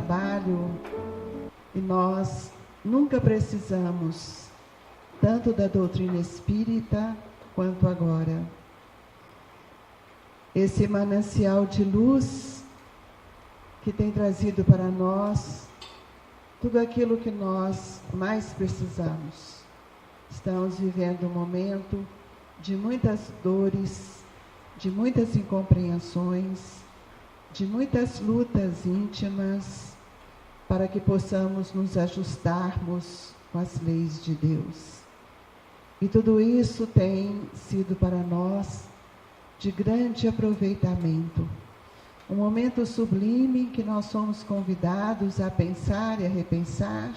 trabalho e nós nunca precisamos tanto da doutrina espírita quanto agora. Esse manancial de luz que tem trazido para nós tudo aquilo que nós mais precisamos. Estamos vivendo um momento de muitas dores, de muitas incompreensões, de muitas lutas íntimas, para que possamos nos ajustarmos com as leis de Deus. E tudo isso tem sido para nós de grande aproveitamento. Um momento sublime em que nós somos convidados a pensar e a repensar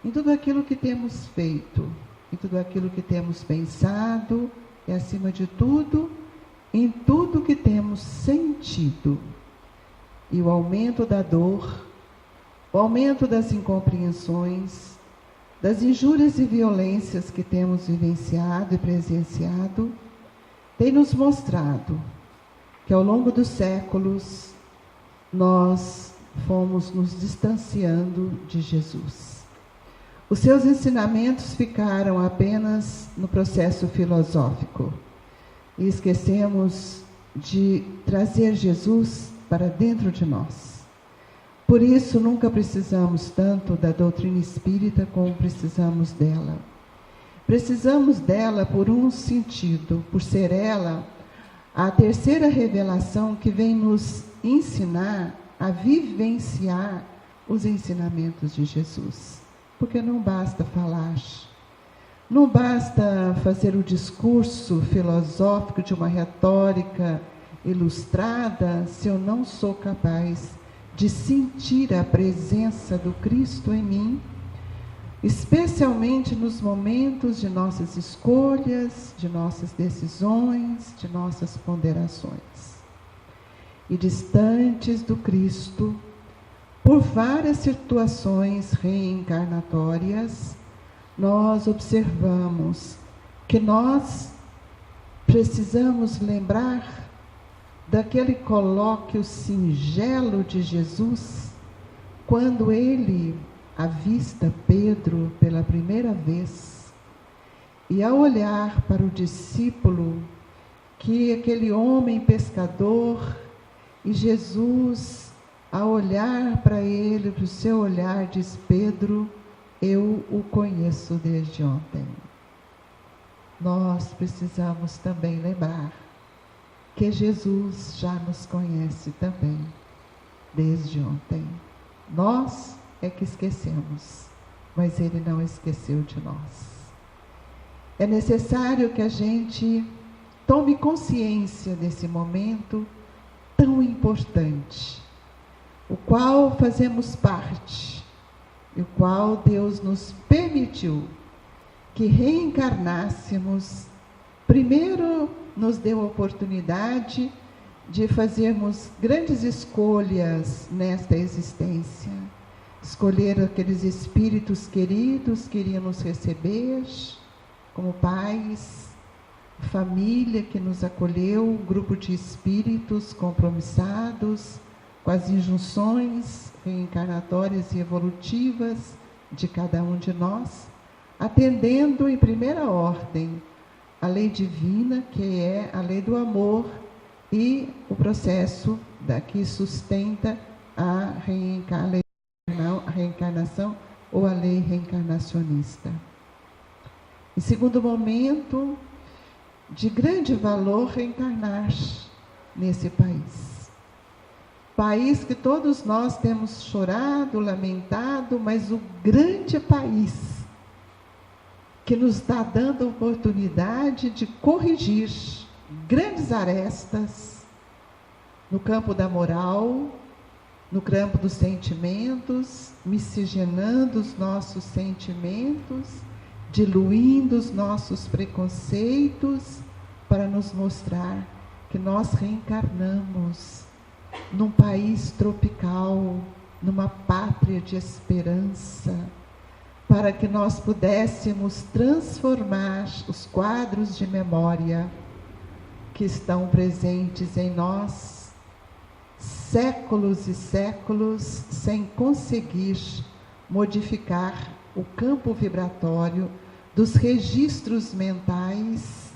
em tudo aquilo que temos feito, em tudo aquilo que temos pensado e, acima de tudo, em tudo que temos sentido. E o aumento da dor, o aumento das incompreensões, das injúrias e violências que temos vivenciado e presenciado, tem nos mostrado que ao longo dos séculos nós fomos nos distanciando de Jesus. Os seus ensinamentos ficaram apenas no processo filosófico e esquecemos de trazer Jesus para dentro de nós. Por isso, nunca precisamos tanto da doutrina espírita como precisamos dela. Precisamos dela por um sentido, por ser ela a terceira revelação que vem nos ensinar a vivenciar os ensinamentos de Jesus. Porque não basta falar, não basta fazer o discurso filosófico de uma retórica ilustrada se eu não sou capaz de sentir a presença do Cristo em mim, especialmente nos momentos de nossas escolhas, de nossas decisões, de nossas ponderações. E distantes do Cristo, por várias situações reencarnatórias, nós observamos que nós precisamos lembrar daquele colóquio singelo de Jesus, quando ele avista Pedro pela primeira vez, e ao olhar para o discípulo, que aquele homem pescador, e Jesus, ao olhar para ele, para o seu olhar, diz: Pedro, eu o conheço desde ontem. Nós precisamos também lembrar que Jesus já nos conhece também desde ontem. Nós é que esquecemos, mas ele não esqueceu de nós. É necessário que a gente tome consciência desse momento tão importante, o qual fazemos parte, e o qual Deus nos permitiu que reencarnássemos. Primeiro nos deu a oportunidade de fazermos grandes escolhas nesta existência. Escolher aqueles espíritos queridos que iriam nos receber, como pais, família que nos acolheu, um grupo de espíritos compromissados com as injunções reencarnatórias e evolutivas de cada um de nós, atendendo em primeira ordem a lei divina, que é a lei do amor, e o processo que sustenta a reencarnação ou a lei reencarnacionista. Em segundo momento, de grande valor reencarnar nesse país. País que todos nós temos chorado, lamentado, mas o grande país que nos está dando a oportunidade de corrigir grandes arestas no campo da moral, no campo dos sentimentos, miscigenando os nossos sentimentos, diluindo os nossos preconceitos, para nos mostrar que nós reencarnamos num país tropical, numa pátria de esperança, para que nós pudéssemos transformar os quadros de memória que estão presentes em nós, séculos e séculos sem conseguir modificar o campo vibratório dos registros mentais,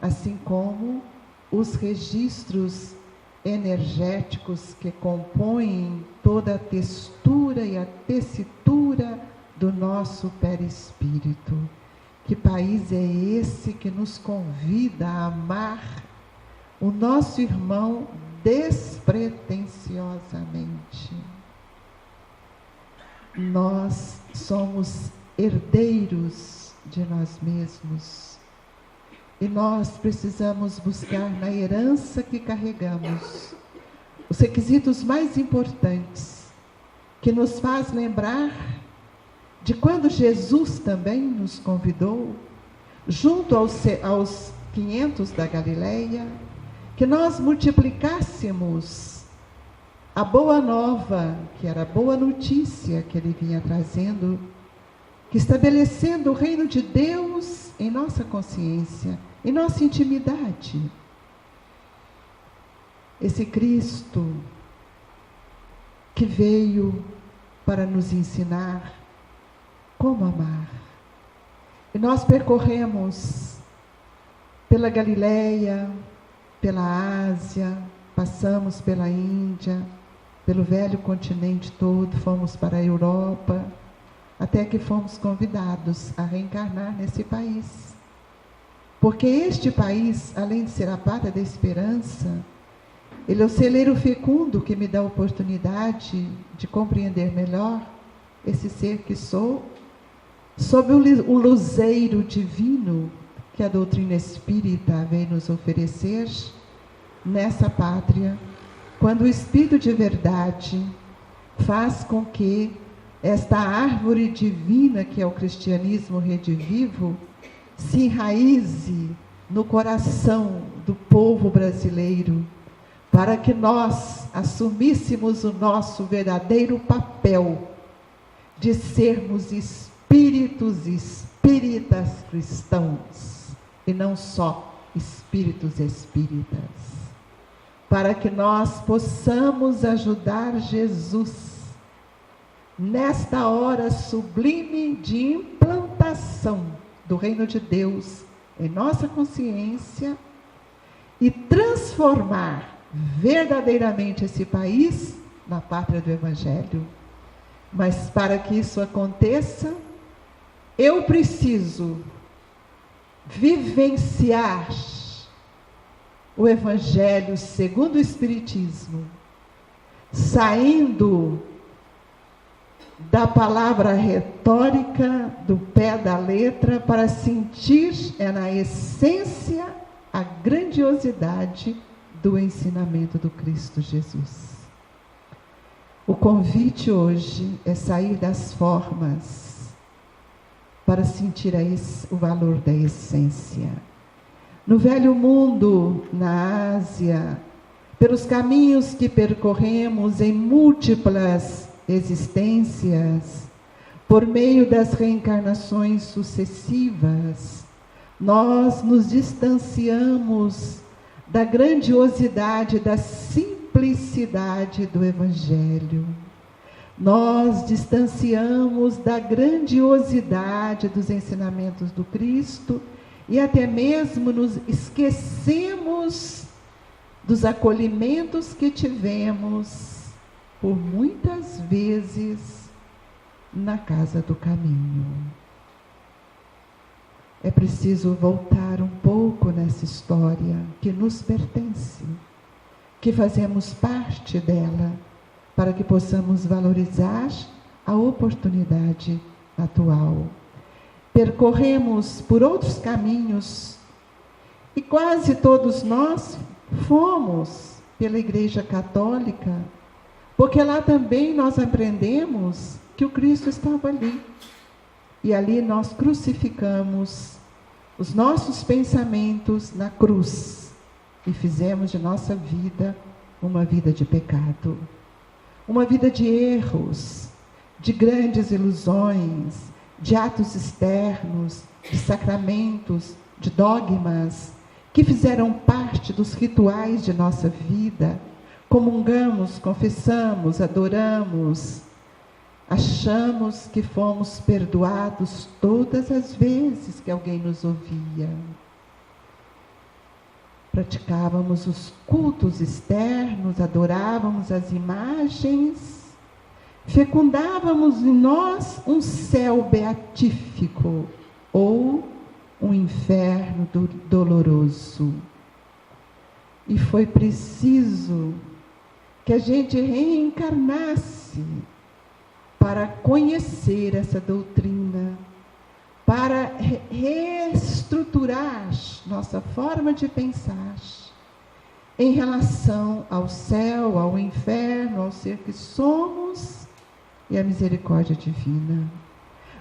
assim como os registros energéticos que compõem toda a textura e a tessitura do nosso perispírito. Que país é esse que nos convida a amar o nosso irmão despretensiosamente? Nós somos herdeiros de nós mesmos e nós precisamos buscar na herança que carregamos os requisitos mais importantes, que nos faz lembrar de quando Jesus também nos convidou, junto aos 500 da Galileia, que nós multiplicássemos a boa nova, que era a boa notícia que ele vinha trazendo, que estabelecendo o reino de Deus em nossa consciência, em nossa intimidade. Esse Cristo que veio para nos ensinar como amar. E nós percorremos pela Galileia, pela Ásia, passamos pela Índia, pelo velho continente todo, fomos para a Europa, até que fomos convidados a reencarnar nesse país. Porque este país, além de ser a pátria da esperança, ele é o celeiro fecundo que me dá a oportunidade de compreender melhor esse ser que sou, sob o luzeiro divino que a doutrina espírita vem nos oferecer nessa pátria, quando o Espírito de verdade faz com que esta árvore divina que é o cristianismo redivivo se enraize no coração do povo brasileiro, para que nós assumíssemos o nosso verdadeiro papel de sermos espíritos espíritas cristãos, e não só espíritos espíritas, para que nós possamos ajudar Jesus nesta hora sublime de implantação do reino de Deus em nossa consciência e transformar verdadeiramente esse país na pátria do Evangelho. Mas para que isso aconteça, eu preciso vivenciar o Evangelho segundo o Espiritismo, saindo da palavra retórica, do pé da letra, para sentir na essência a grandiosidade do ensinamento do Cristo Jesus. O convite hoje é sair das formas para sentir o valor da essência. No velho mundo, na Ásia, pelos caminhos que percorremos em múltiplas existências, por meio das reencarnações sucessivas, nós nos distanciamos da grandiosidade, da simplicidade do Evangelho. Nós distanciamos da grandiosidade dos ensinamentos do Cristo e até mesmo nos esquecemos dos acolhimentos que tivemos por muitas vezes na casa do caminho. É preciso voltar um pouco nessa história que nos pertence, que fazemos parte dela, para que possamos valorizar a oportunidade atual. Percorremos por outros caminhos e quase todos nós fomos pela Igreja Católica, porque lá também nós aprendemos que o Cristo estava ali. E ali nós crucificamos os nossos pensamentos na cruz e fizemos de nossa vida uma vida de pecado, uma vida de erros, de grandes ilusões, de atos externos, de sacramentos, de dogmas, que fizeram parte dos rituais de nossa vida, comungamos, confessamos, adoramos, achamos que fomos perdoados todas as vezes que alguém nos ouvia. Praticávamos os cultos externos, adorávamos as imagens, fecundávamos em nós um céu beatífico ou um inferno doloroso. E foi preciso que a gente reencarnasse para conhecer essa doutrina, para reestruturar nossa forma de pensar em relação ao céu, ao inferno, ao ser que somos e à misericórdia divina.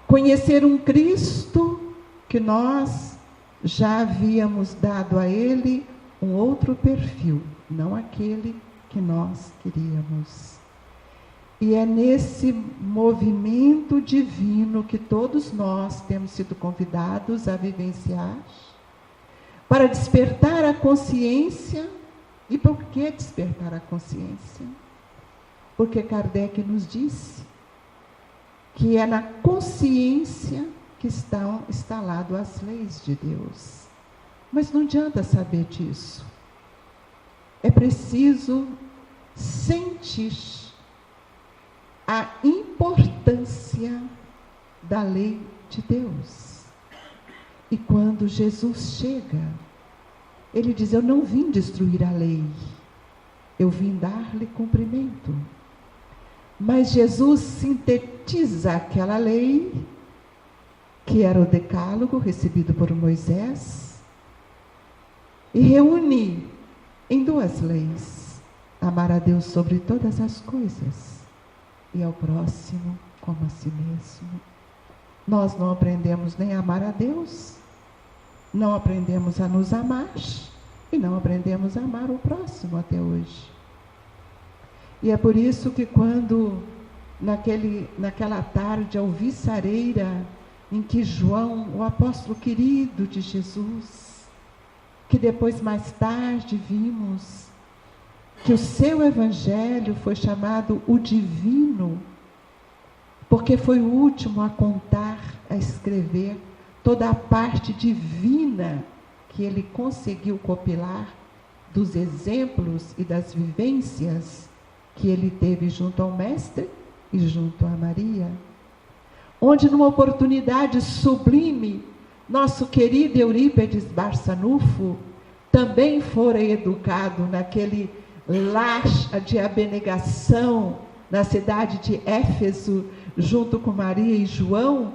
Conhecer um Cristo que nós já havíamos dado a Ele um outro perfil, não aquele que nós queríamos. E é nesse movimento divino que todos nós temos sido convidados a vivenciar, para despertar a consciência. E por que despertar a consciência? Porque Kardec nos disse que é na consciência que estão instaladas as leis de Deus. Mas não adianta saber disso. É preciso sentir a importância da lei de Deus. E quando Jesus chega, ele diz: eu não vim destruir a lei, eu vim dar-lhe cumprimento. Mas Jesus sintetiza aquela lei, que era o decálogo recebido por Moisés, e reúne em duas leis: amar a Deus sobre todas as coisas e ao próximo como a si mesmo. Nós não aprendemos nem a amar a Deus, não aprendemos a nos amar e não aprendemos a amar o próximo até hoje. E é por isso que quando, naquela tarde alviçareira, em que João, o apóstolo querido de Jesus, que depois mais tarde vimos que o seu evangelho foi chamado o divino, porque foi o último a contar, a escrever toda a parte divina que ele conseguiu compilar dos exemplos e das vivências que ele teve junto ao Mestre e junto a Maria, onde numa oportunidade sublime, nosso querido Eurípides Barçanufo também fora educado naquele lar de abnegação na cidade de Éfeso, junto com Maria e João,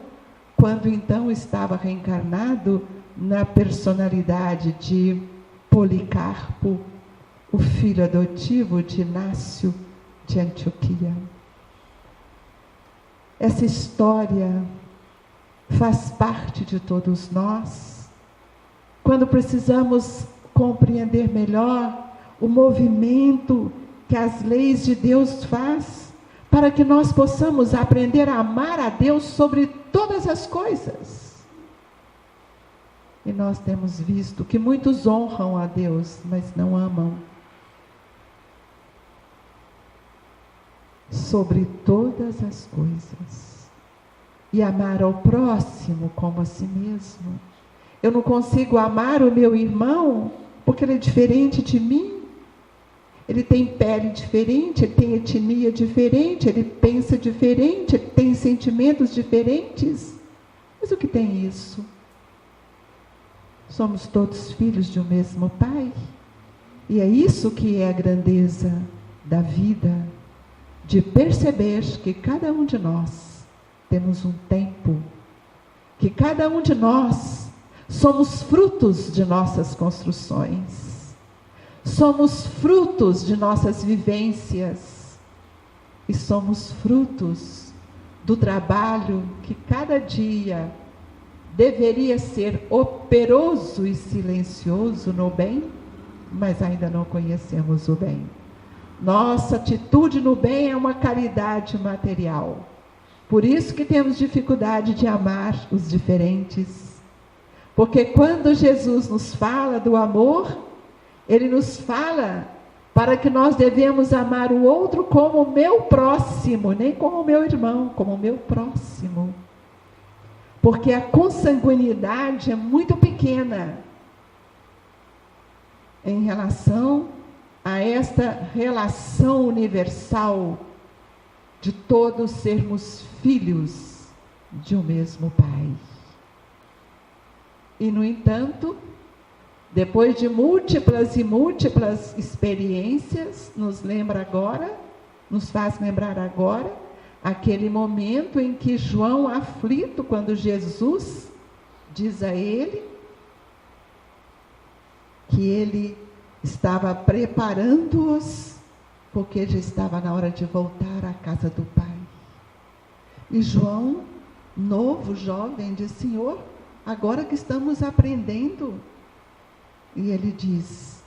quando então estava reencarnado na personalidade de Policarpo, o filho adotivo de Inácio de Antioquia. Essa história faz parte de todos nós, quando precisamos compreender melhor o movimento que as leis de Deus faz, para que nós possamos aprender a amar a Deus sobre todas as coisas. E nós temos visto que muitos honram a Deus, mas não amam sobre todas as coisas. E amar ao próximo como a si mesmo. Eu não consigo amar o meu irmão porque ele é diferente de mim. Ele tem pele diferente, ele tem etnia diferente, ele pensa diferente, ele tem sentimentos diferentes. Mas o que tem isso? Somos todos filhos de um mesmo Pai. E é isso que é a grandeza da vida, de perceber que cada um de nós temos um tempo, que cada um de nós somos frutos de nossas construções. Somos frutos de nossas vivências e somos frutos do trabalho que cada dia deveria ser operoso e silencioso no bem, mas ainda não conhecemos o bem. Nossa atitude no bem é uma caridade material. Por isso que temos dificuldade de amar os diferentes. Porque quando Jesus nos fala do amor, Ele nos fala para que nós devemos amar o outro como o meu próximo, nem como o meu irmão, como o meu próximo. Porque a consanguinidade é muito pequena em relação a esta relação universal de todos sermos filhos de um mesmo Pai. E, no entanto, depois de múltiplas e múltiplas experiências, nos faz lembrar agora, aquele momento em que João, aflito, quando Jesus diz a ele que ele estava preparando-os, porque já estava na hora de voltar à casa do Pai. E João, novo, jovem, diz: Senhor, agora que estamos aprendendo. E ele diz: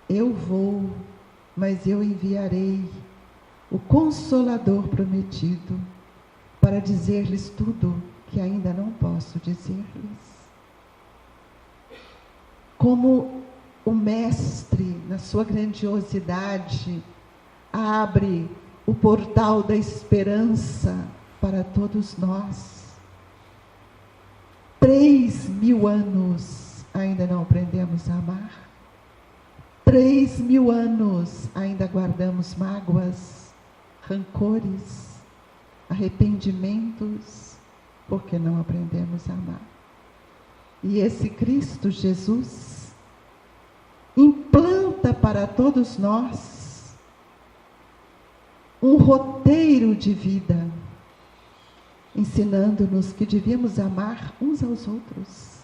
eu vou, mas eu enviarei o Consolador prometido para dizer-lhes tudo que ainda não posso dizer-lhes. Como o Mestre, na sua grandiosidade, abre o portal da esperança para todos nós. 3.000 anos ainda não aprendemos a amar. 3.000 anos ainda guardamos mágoas, rancores, arrependimentos, porque não aprendemos a amar. E esse Cristo Jesus implanta para todos nós um roteiro de vida, ensinando-nos que devíamos amar uns aos outros.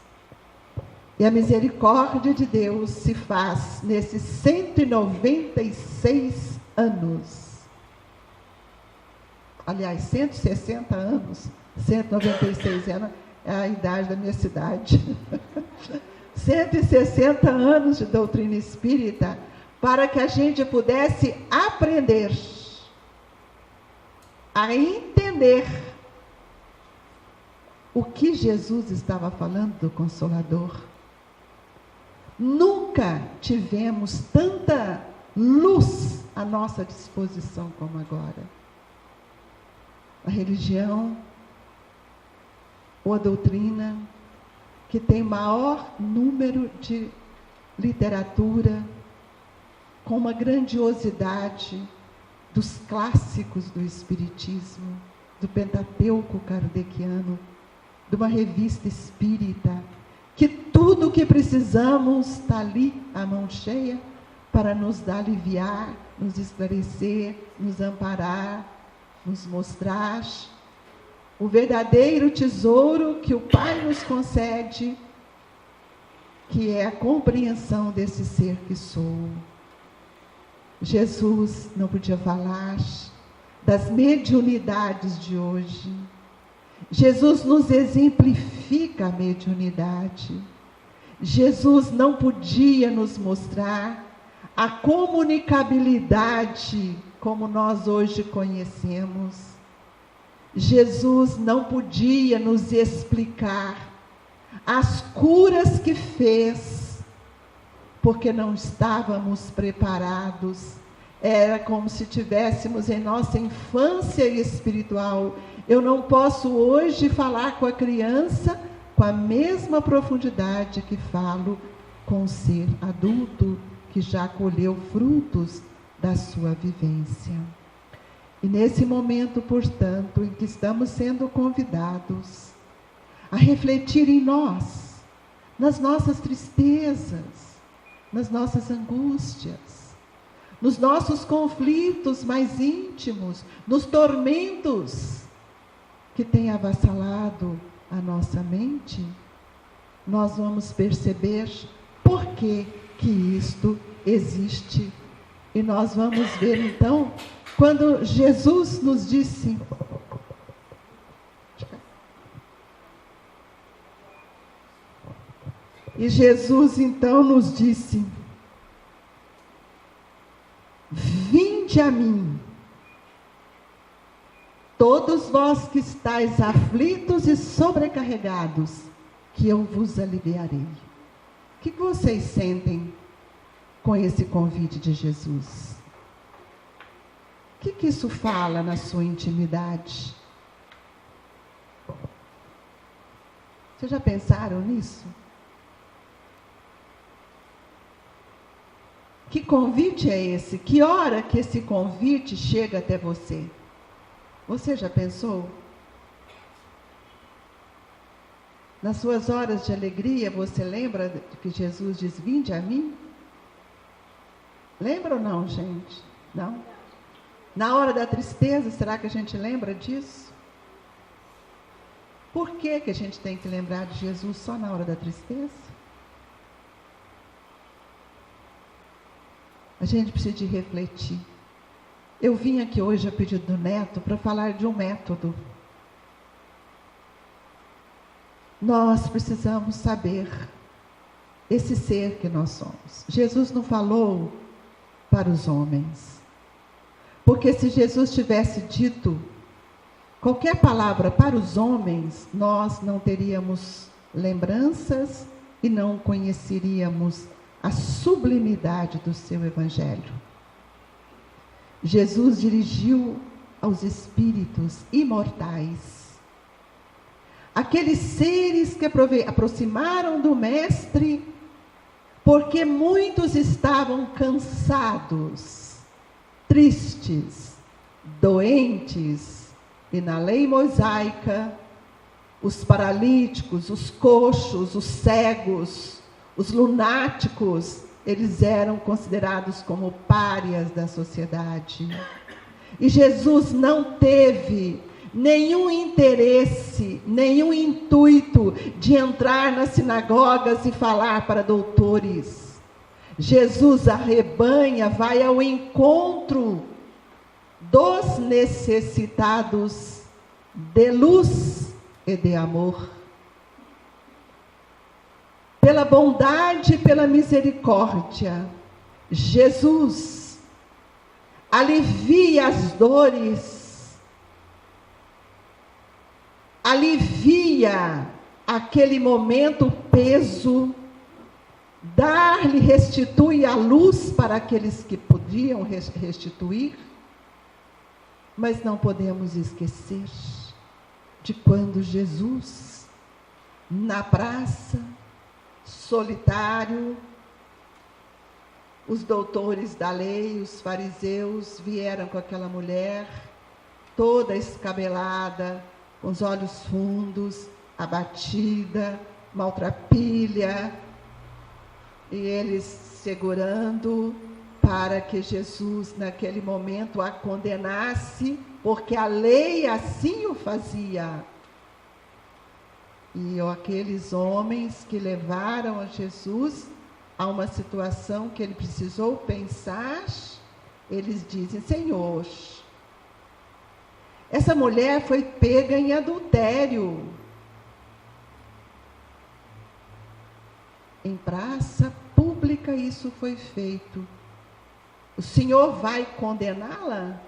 E a misericórdia de Deus se faz nesses 196 anos. Aliás, 160 anos, 196 anos é a idade da minha cidade. 160 anos de doutrina espírita, para que a gente pudesse aprender a entender o que Jesus estava falando do Consolador. Nunca tivemos tanta luz à nossa disposição como agora. A religião ou a doutrina que tem maior número de literatura, com uma grandiosidade dos clássicos do Espiritismo, do Pentateuco kardeciano, de uma revista espírita, que tudo o que precisamos está ali, à mão cheia, para nos aliviar, nos esclarecer, nos amparar, nos mostrar o verdadeiro tesouro que o Pai nos concede, que é a compreensão desse ser que sou. Jesus não podia falar das mediunidades de hoje. Jesus nos exemplifica a mediunidade. Jesus não podia nos mostrar a comunicabilidade como nós hoje conhecemos. Jesus não podia nos explicar as curas que fez, porque não estávamos preparados. Era como se tivéssemos em nossa infância espiritual. Eu não posso hoje falar com a criança com a mesma profundidade que falo com o ser adulto, que já colheu frutos da sua vivência. E nesse momento, portanto, em que estamos sendo convidados a refletir em nós, nas nossas tristezas, nas nossas angústias, nos nossos conflitos mais íntimos, nos tormentos que têm avassalado a nossa mente, nós vamos perceber por que isto existe. E nós vamos ver, então, quando Jesus nos disse, e Jesus então nos disse: vinde a mim, todos vós que estáis aflitos e sobrecarregados, que eu vos aliviarei. O que vocês sentem com esse convite de Jesus? que isso fala na sua intimidade? Vocês já pensaram nisso? Que convite é esse? Que hora que esse convite chega até você? Você já pensou? Nas suas horas de alegria, você lembra que Jesus diz: vinde a mim? Lembra ou não, gente? Não? Na hora da tristeza, será que a gente lembra disso? Por que a gente tem que lembrar de Jesus só na hora da tristeza? A gente precisa de refletir. Eu vim aqui hoje a pedido do Neto para falar de um método. Nós precisamos saber esse ser que nós somos. Jesus não falou para os homens. Porque se Jesus tivesse dito qualquer palavra para os homens, nós não teríamos lembranças e não conheceríamos a sublimidade do seu evangelho. Jesus dirigiu aos espíritos imortais, aqueles seres que aproximaram do Mestre, porque muitos estavam cansados, tristes, doentes, e na lei mosaica, os paralíticos, os coxos, os cegos, os lunáticos, eles eram considerados como párias da sociedade. E Jesus não teve nenhum interesse, nenhum intuito de entrar nas sinagogas e falar para doutores. Jesus arrebanha, vai ao encontro dos necessitados de luz e de amor. Pela bondade e pela misericórdia, Jesus alivia as dores, alivia aquele momento, o peso, restitui a luz para aqueles que podiam restituir, mas não podemos esquecer de quando Jesus, na praça, solitário, os doutores da lei, os fariseus, vieram com aquela mulher, toda escabelada, com os olhos fundos, abatida, maltrapilha, e eles segurando para que Jesus, naquele momento, a condenasse, porque a lei assim o fazia. E aqueles homens que levaram a Jesus a uma situação que ele precisou pensar, eles dizem: Senhor, essa mulher foi pega em adultério. Em praça pública isso foi feito. O Senhor vai condená-la?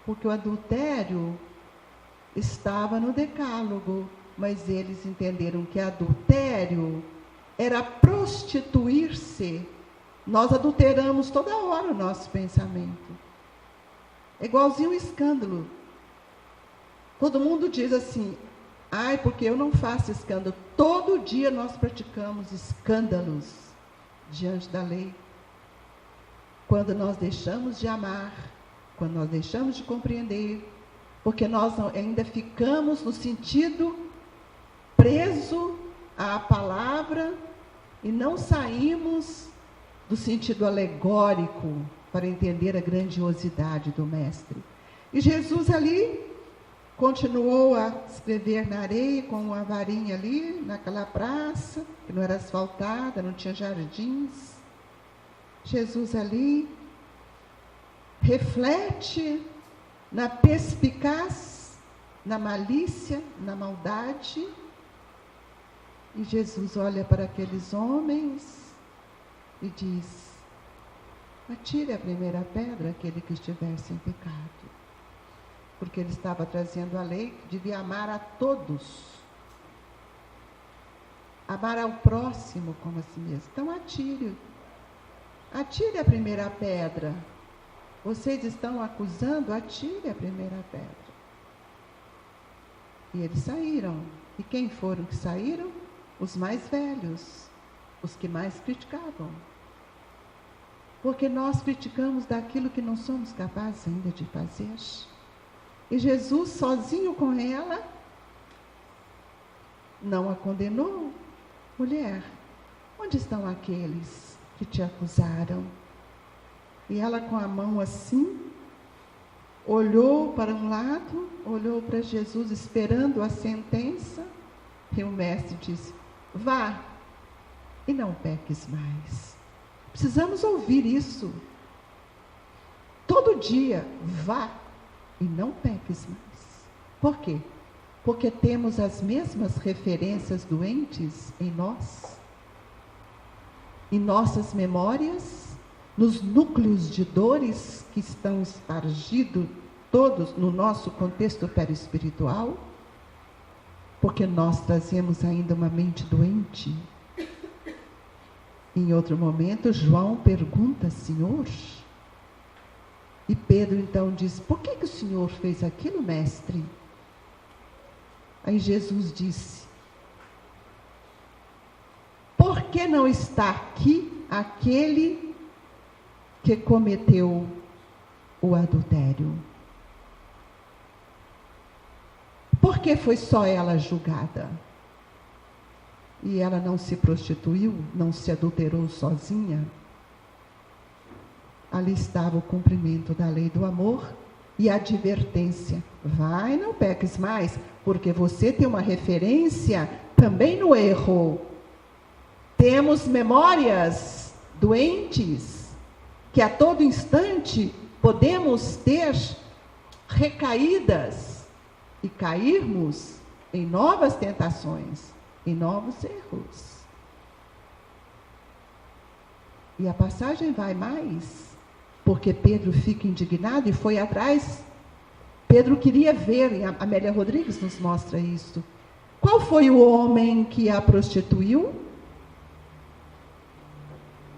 Porque o adultério estava no decálogo, mas eles entenderam que adultério era prostituir-se. Nós adulteramos toda hora o nosso pensamento. É igualzinho um escândalo. Todo mundo diz assim: ai, porque eu não faço escândalo. Todo dia nós praticamos escândalos diante da lei. Quando nós deixamos de amar, quando nós deixamos de compreender, porque nós ainda ficamos no sentido preso à palavra e não saímos do sentido alegórico para entender a grandiosidade do Mestre. E Jesus ali continuou a escrever na areia com uma varinha ali, naquela praça, que não era asfaltada, não tinha jardins. Jesus ali reflete na perspicaz, na malícia, na maldade. E Jesus olha para aqueles homens e diz: atire a primeira pedra aquele que estiver sem pecado. Porque ele estava trazendo a lei que devia amar a todos. Amar ao próximo como a si mesmo. Então atire a primeira pedra. vocês estão acusando, atire a primeira pedra. E eles saíram. E quem foram que saíram? Os mais velhos, os que mais criticavam. Porque nós criticamos daquilo que não somos capazes ainda de fazer. E Jesus, sozinho com ela, não a condenou. Mulher, onde estão aqueles que te acusaram? E ela, com a mão assim, olhou para um lado, olhou para Jesus esperando a sentença, e o mestre disse: vá e não peques mais. Precisamos ouvir isso todo dia. Vá e não peques mais. Por quê? Porque temos as mesmas referências doentes em nós, em nossas memórias, nos núcleos de dores que estão espargidos todos no nosso contexto perispiritual, porque nós trazemos ainda uma mente doente. Em outro momento, João pergunta: Senhor? E Pedro então diz: por que o Senhor fez aquilo, mestre? Aí Jesus disse: por que não está aqui aquele que cometeu o adultério? Por que foi só ela julgada? E ela não se prostituiu, não se adulterou sozinha? Ali estava o cumprimento da lei do amor e a advertência: vai, não peques mais, porque você tem uma referência também no erro. Temos memórias doentes, que a todo instante podemos ter recaídas e cairmos em novas tentações, em novos erros. E a passagem vai mais, porque Pedro fica indignado e foi atrás. Pedro queria ver, e a Amélia Rodrigues nos mostra isso. Qual foi o homem que a prostituiu?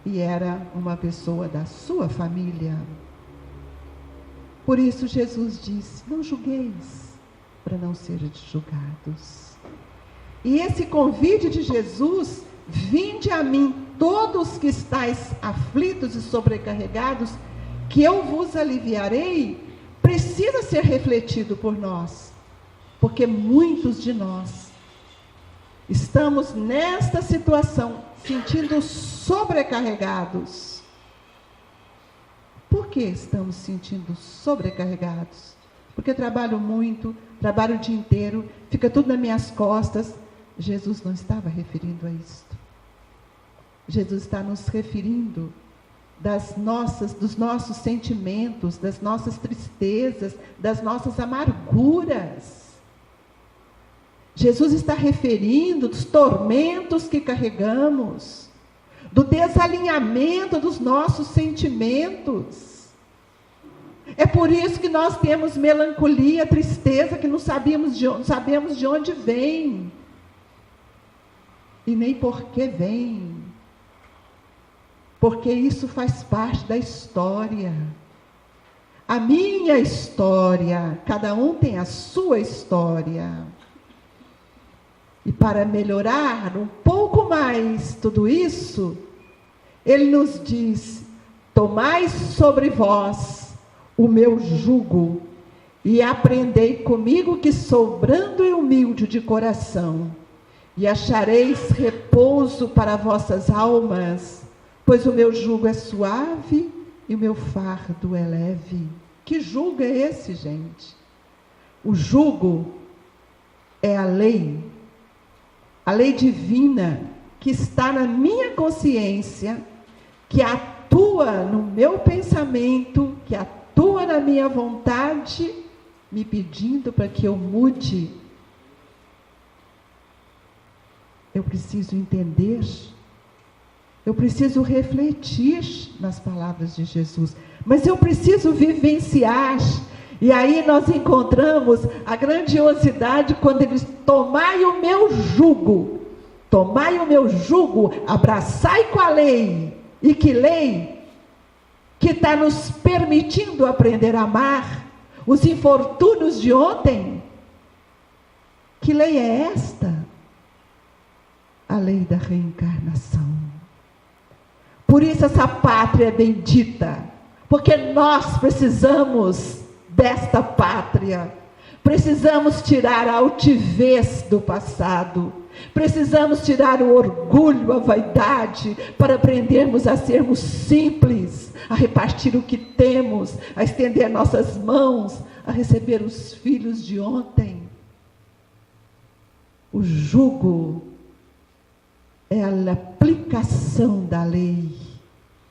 E era uma pessoa da sua família. Por isso Jesus disse: não julgueis, para não serem julgados. E esse convite de Jesus: vinde a mim, todos que estáis aflitos e sobrecarregados, que eu vos aliviarei, precisa ser refletido por nós, porque muitos de nós estamos nesta situação, sentindo sobrecarregados. Por que estamos sentindo sobrecarregados? Porque eu trabalho muito, trabalho o dia inteiro, fica tudo nas minhas costas. Jesus não estava referindo a isto. Jesus está nos referindo dos nossos sentimentos, das nossas tristezas, das nossas amarguras. Jesus está referindo dos tormentos que carregamos, do desalinhamento dos nossos sentimentos. É por isso que nós temos melancolia, tristeza, que não sabemos de onde vem. E nem por que vem. Porque isso faz parte da história. A minha história, cada um tem a sua história. E para melhorar um pouco mais tudo isso, ele nos diz: tomai sobre vós o meu jugo e aprendei comigo, que sou brando e humilde de coração, e achareis repouso para vossas almas, pois o meu jugo é suave e o meu fardo é leve. Que jugo é esse, gente? O jugo é a lei divina que está na minha consciência, que atua no meu pensamento, que atua na minha vontade, me pedindo para que eu mude. Eu preciso entender, eu preciso refletir nas palavras de Jesus, mas eu preciso vivenciar. E aí nós encontramos a grandiosidade quando ele diz: tomai o meu jugo, abraçai com a lei. E que lei? que está nos permitindo aprender a amar, os infortúnios de ontem. Que lei é esta? A lei da reencarnação. Por isso essa pátria é bendita, porque nós precisamos desta pátria. Precisamos tirar a altivez do passado. Precisamos tirar o orgulho, a vaidade, para aprendermos a sermos simples, a repartir o que temos, a estender nossas mãos, a receber os filhos de ontem. O jugo é a aplicação da lei.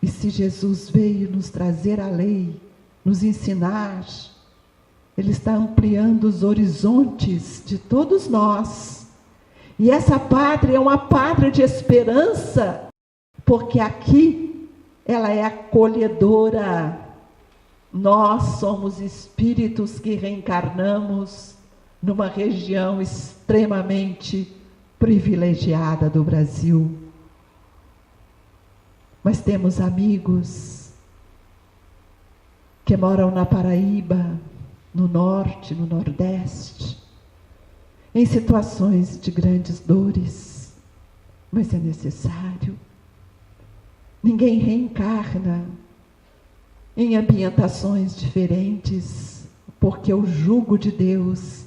E se Jesus veio nos trazer a lei, nos ensinar, Ele está ampliando os horizontes de todos nós. E essa pátria é uma pátria de esperança, porque aqui ela é acolhedora. Nós somos espíritos que reencarnamos numa região extremamente privilegiada do Brasil. Mas temos amigos que moram na Paraíba, no norte, no nordeste, em situações de grandes dores, mas é necessário. Ninguém reencarna em ambientações diferentes, porque o jugo de Deus,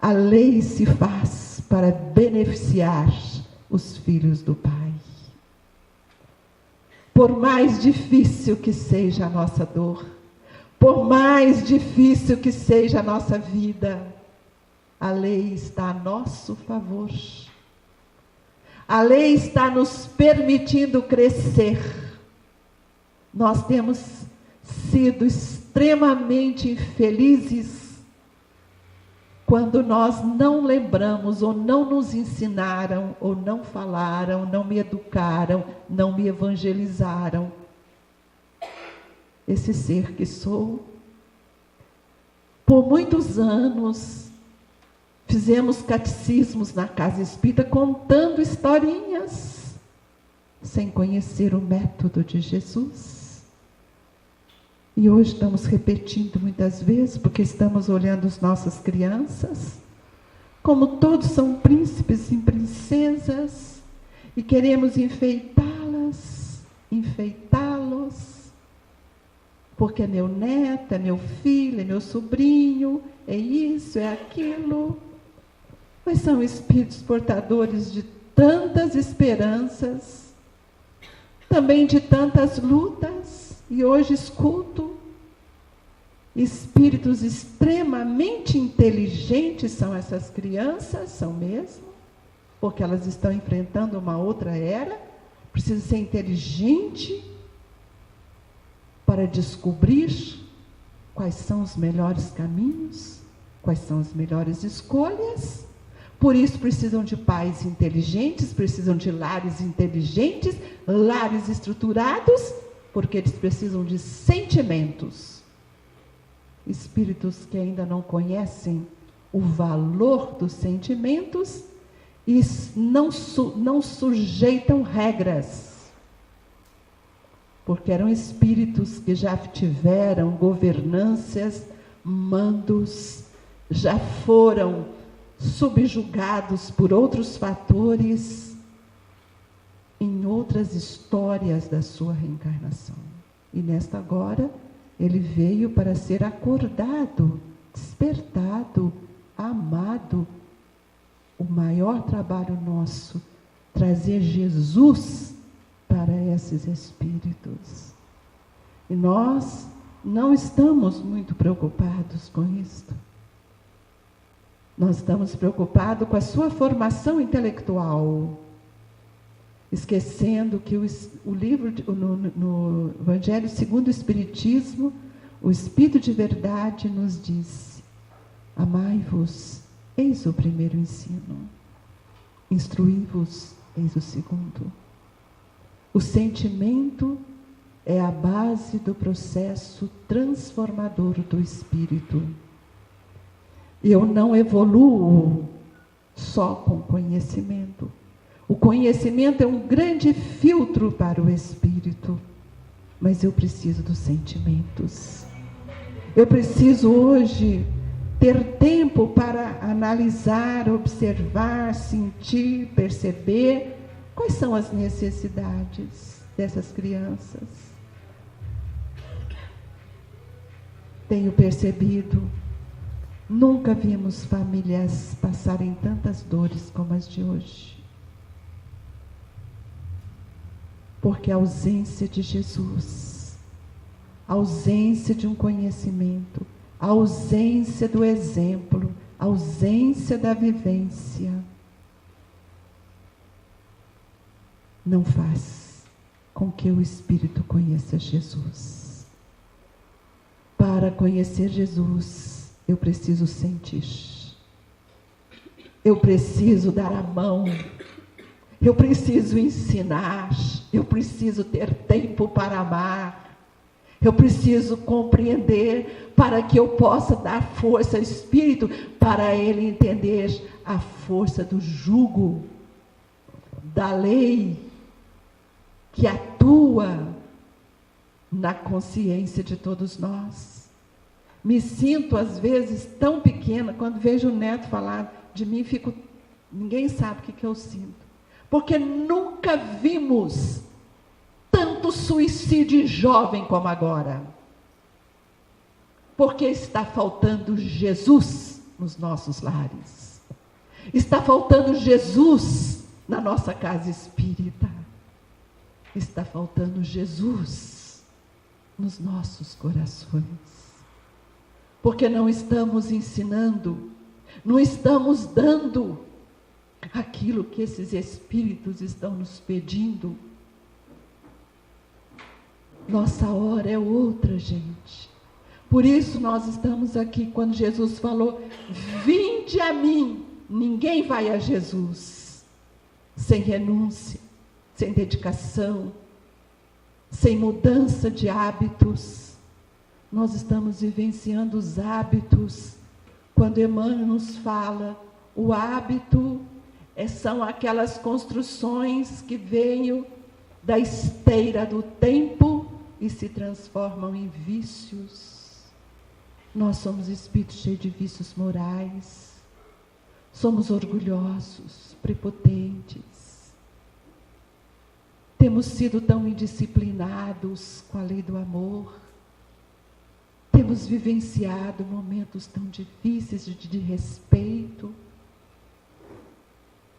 a lei se faz para beneficiar os filhos do Pai. Por mais difícil que seja a nossa dor, por mais difícil que seja a nossa vida, a lei está a nosso favor. A lei está nos permitindo crescer. Nós temos sido extremamente infelizes quando nós não lembramos, ou não nos ensinaram, ou não falaram, não me educaram, não me evangelizaram. Esse ser que sou, por muitos anos, fizemos catecismos na casa espírita contando historinhas, sem conhecer o método de Jesus. E hoje estamos repetindo muitas vezes, porque estamos olhando as nossas crianças, como todos são príncipes e princesas, e queremos enfeitá-las, enfeitá-los, porque é meu neto, é meu filho, é meu sobrinho, é isso, é aquilo. Mas são espíritos portadores de tantas esperanças, também de tantas lutas. E hoje escuto espíritos extremamente inteligentes, são essas crianças, são mesmo, porque elas estão enfrentando uma outra era, precisa ser inteligente para descobrir quais são os melhores caminhos, quais são as melhores escolhas. Por isso precisam de pais inteligentes, precisam de lares inteligentes, lares estruturados, porque eles precisam de sentimentos. Espíritos que ainda não conhecem o valor dos sentimentos e não sujeitam regras, porque eram espíritos que já tiveram governâncias, mandos, já foram subjugados por outros fatores em outras histórias da sua reencarnação. E nesta agora, ele veio para ser acordado, despertado, amado. O maior trabalho nosso, trazer Jesus para esses espíritos. E nós não estamos muito preocupados com isso. Nós estamos preocupados com a sua formação intelectual, esquecendo que o livro, no Evangelho segundo o Espiritismo, o Espírito de verdade nos diz: amai-vos, eis o primeiro ensino, instruí-vos, eis o segundo. O sentimento é a base do processo transformador do espírito. Eu não evoluo só com conhecimento. O conhecimento é um grande filtro para o espírito. mas eu preciso dos sentimentos. Eu preciso hoje ter tempo para analisar, observar, sentir, perceber quais são as necessidades dessas crianças. Tenho percebido, nunca vimos famílias passarem tantas dores como as de hoje. Porque a ausência de Jesus, a ausência de um conhecimento, a ausência do exemplo, a ausência da vivência, não faz com que o Espírito conheça Jesus. Para conhecer Jesus, eu preciso sentir. Eu preciso dar a mão. Eu preciso ensinar. Eu preciso ter tempo para amar. Eu preciso compreender para que eu possa dar força ao Espírito, para ele entender a força do jugo, da lei, que atua na consciência de todos nós. Me sinto, às vezes, tão pequena, quando vejo o neto falar de mim, ninguém sabe o que eu sinto. Porque nunca vimos tanto suicídio jovem como agora. Porque está faltando Jesus nos nossos lares. Está faltando Jesus na nossa casa espírita. Está faltando Jesus nos nossos corações. Porque não estamos ensinando, não estamos dando aquilo que esses espíritos estão nos pedindo. Nossa hora é outra, gente. Por isso nós estamos aqui, quando Jesus falou, vinde a mim. Ninguém vai a Jesus sem renúncia, sem dedicação, sem mudança de hábitos. Nós estamos vivenciando os hábitos. Quando Emmanuel nos fala, o hábito são aquelas construções que veio da esteira do tempo e se transformam em vícios. Nós somos espíritos cheios de vícios morais. Somos orgulhosos, prepotentes. Temos sido tão indisciplinados com a lei do amor. Temos vivenciado momentos tão difíceis de respeito.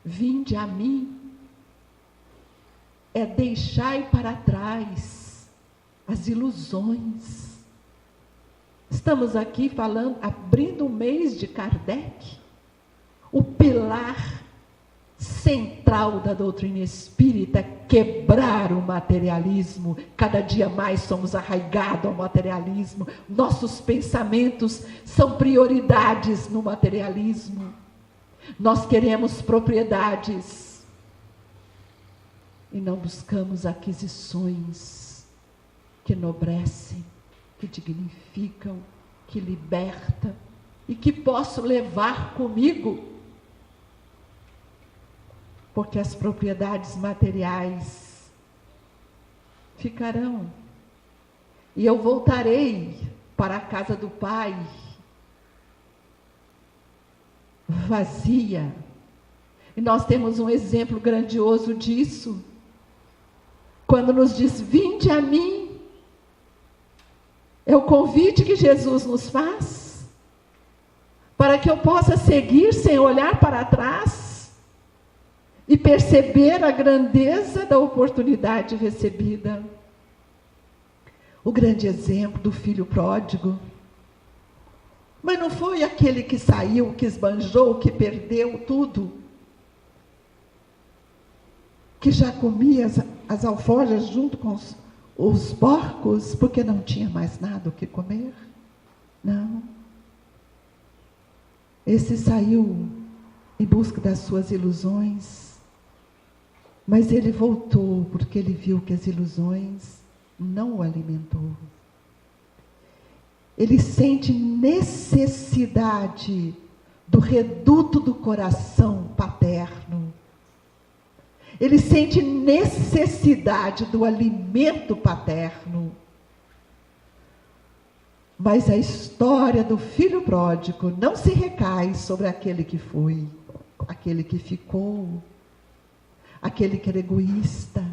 Vinde a mim. É deixar para trás as ilusões. Estamos aqui falando, abrindo o mês de Kardec, o pilar central da doutrina espírita, quebrar o materialismo. Cada dia mais somos arraigados ao materialismo. Nossos pensamentos são prioridades no materialismo. Nós queremos propriedades e não buscamos aquisições que enobrecem, que dignificam, que libertam e que posso levar comigo. Porque as propriedades materiais ficarão. E eu voltarei para a casa do Pai vazia. E nós temos um exemplo grandioso disso. Quando nos diz, vinde a mim. É o convite que Jesus nos faz. Para que eu possa seguir sem olhar para trás. E perceber a grandeza da oportunidade recebida. O grande exemplo do filho pródigo. Mas não foi aquele que saiu, que esbanjou, que perdeu tudo. Que já comia as alforjas junto com os porcos, porque não tinha mais nada o que comer. Não. Esse saiu em busca das suas ilusões. Mas ele voltou porque ele viu que as ilusões não o alimentou. Ele sente necessidade do reduto do coração paterno. Ele sente necessidade do alimento paterno. Mas a história do filho pródigo não se recai sobre aquele que foi, aquele que ficou, aquele que era egoísta.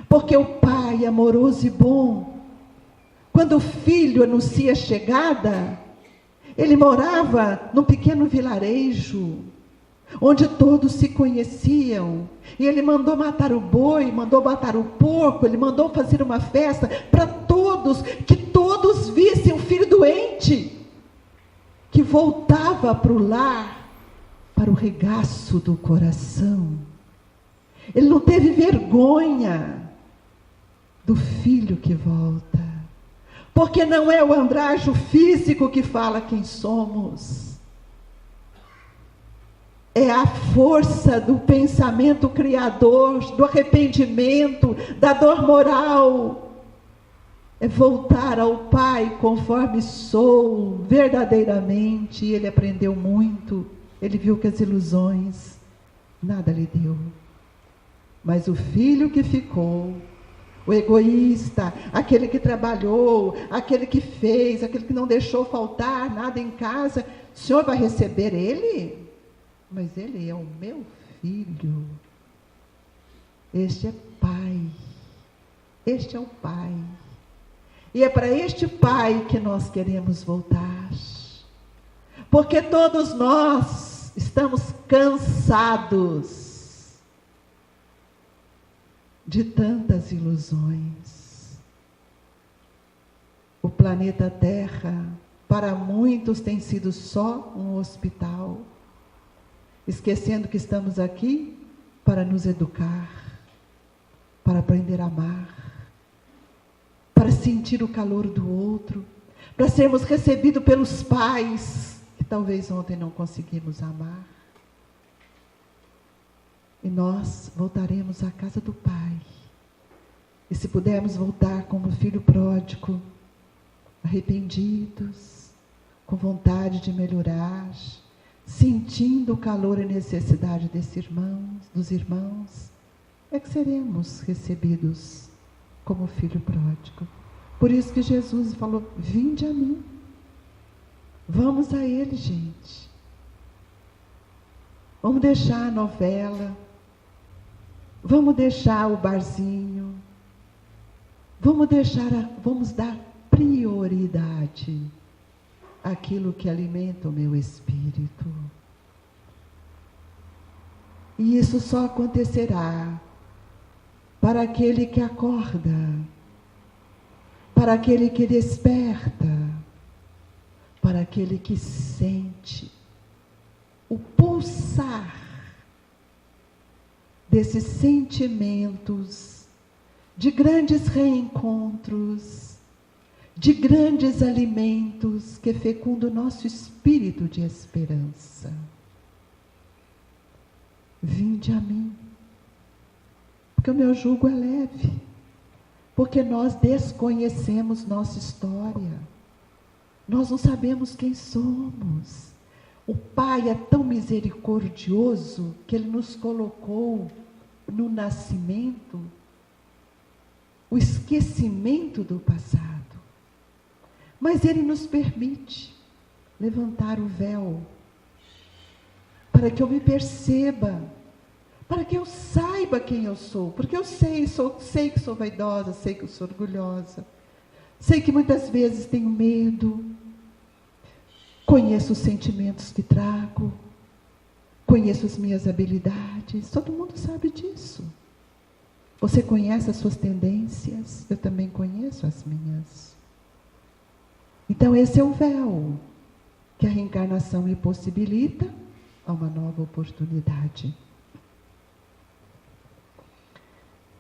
Porque o pai amoroso e bom, quando o filho anuncia a chegada, ele morava num pequeno vilarejo, onde todos se conheciam. E ele mandou matar o boi, mandou matar o porco, ele mandou fazer uma festa para todos, que todos vissem o filho doente, que voltava para o lar, para o regaço do coração. Ele não teve vergonha do filho que volta, porque não é o andrajo físico que fala quem somos. É a força do pensamento criador, do arrependimento, da dor moral. É voltar ao Pai conforme sou, verdadeiramente. E ele aprendeu muito. Ele viu que as ilusões nada lhe deu. Mas o filho que ficou, o egoísta, aquele que trabalhou, aquele que fez, aquele que não deixou faltar nada em casa, o Senhor vai receber ele? Mas ele é o meu filho. Este é pai. Este é o pai. E é para este pai que nós queremos voltar. Porque todos nós estamos cansados de tantas ilusões. O planeta Terra, para muitos, tem sido só um hospital. Esquecendo que estamos aqui para nos educar, para aprender a amar, para sentir o calor do outro, para sermos recebidos pelos pais, que talvez ontem não conseguimos amar. E nós voltaremos à casa do Pai. E se pudermos voltar como filho pródigo, arrependidos, com vontade de melhorar, sentindo o calor e necessidade dos irmãos, é que seremos recebidos como filho pródigo. Por isso que Jesus falou: vinde a mim. Vamos a Ele, gente. Vamos deixar a novela, vamos deixar o barzinho, vamos dar prioridade aquilo que alimenta o meu espírito. E isso só acontecerá para aquele que acorda, para aquele que desperta, para aquele que sente o pulsar desses sentimentos de grandes reencontros, de grandes alimentos que fecundam o nosso espírito de esperança. Vinde a mim, porque o meu jugo é leve, porque nós desconhecemos nossa história, nós não sabemos quem somos. O Pai é tão misericordioso que Ele nos colocou no nascimento o esquecimento do passado. Mas Ele nos permite levantar o véu para que eu me perceba, para que eu saiba quem eu sou. Porque eu sei que sou vaidosa, sei que eu sou orgulhosa, sei que muitas vezes tenho medo, conheço os sentimentos que trago, conheço as minhas habilidades, todo mundo sabe disso. Você conhece as suas tendências, eu também conheço as minhas. Então esse é o véu que a reencarnação me possibilita a uma nova oportunidade.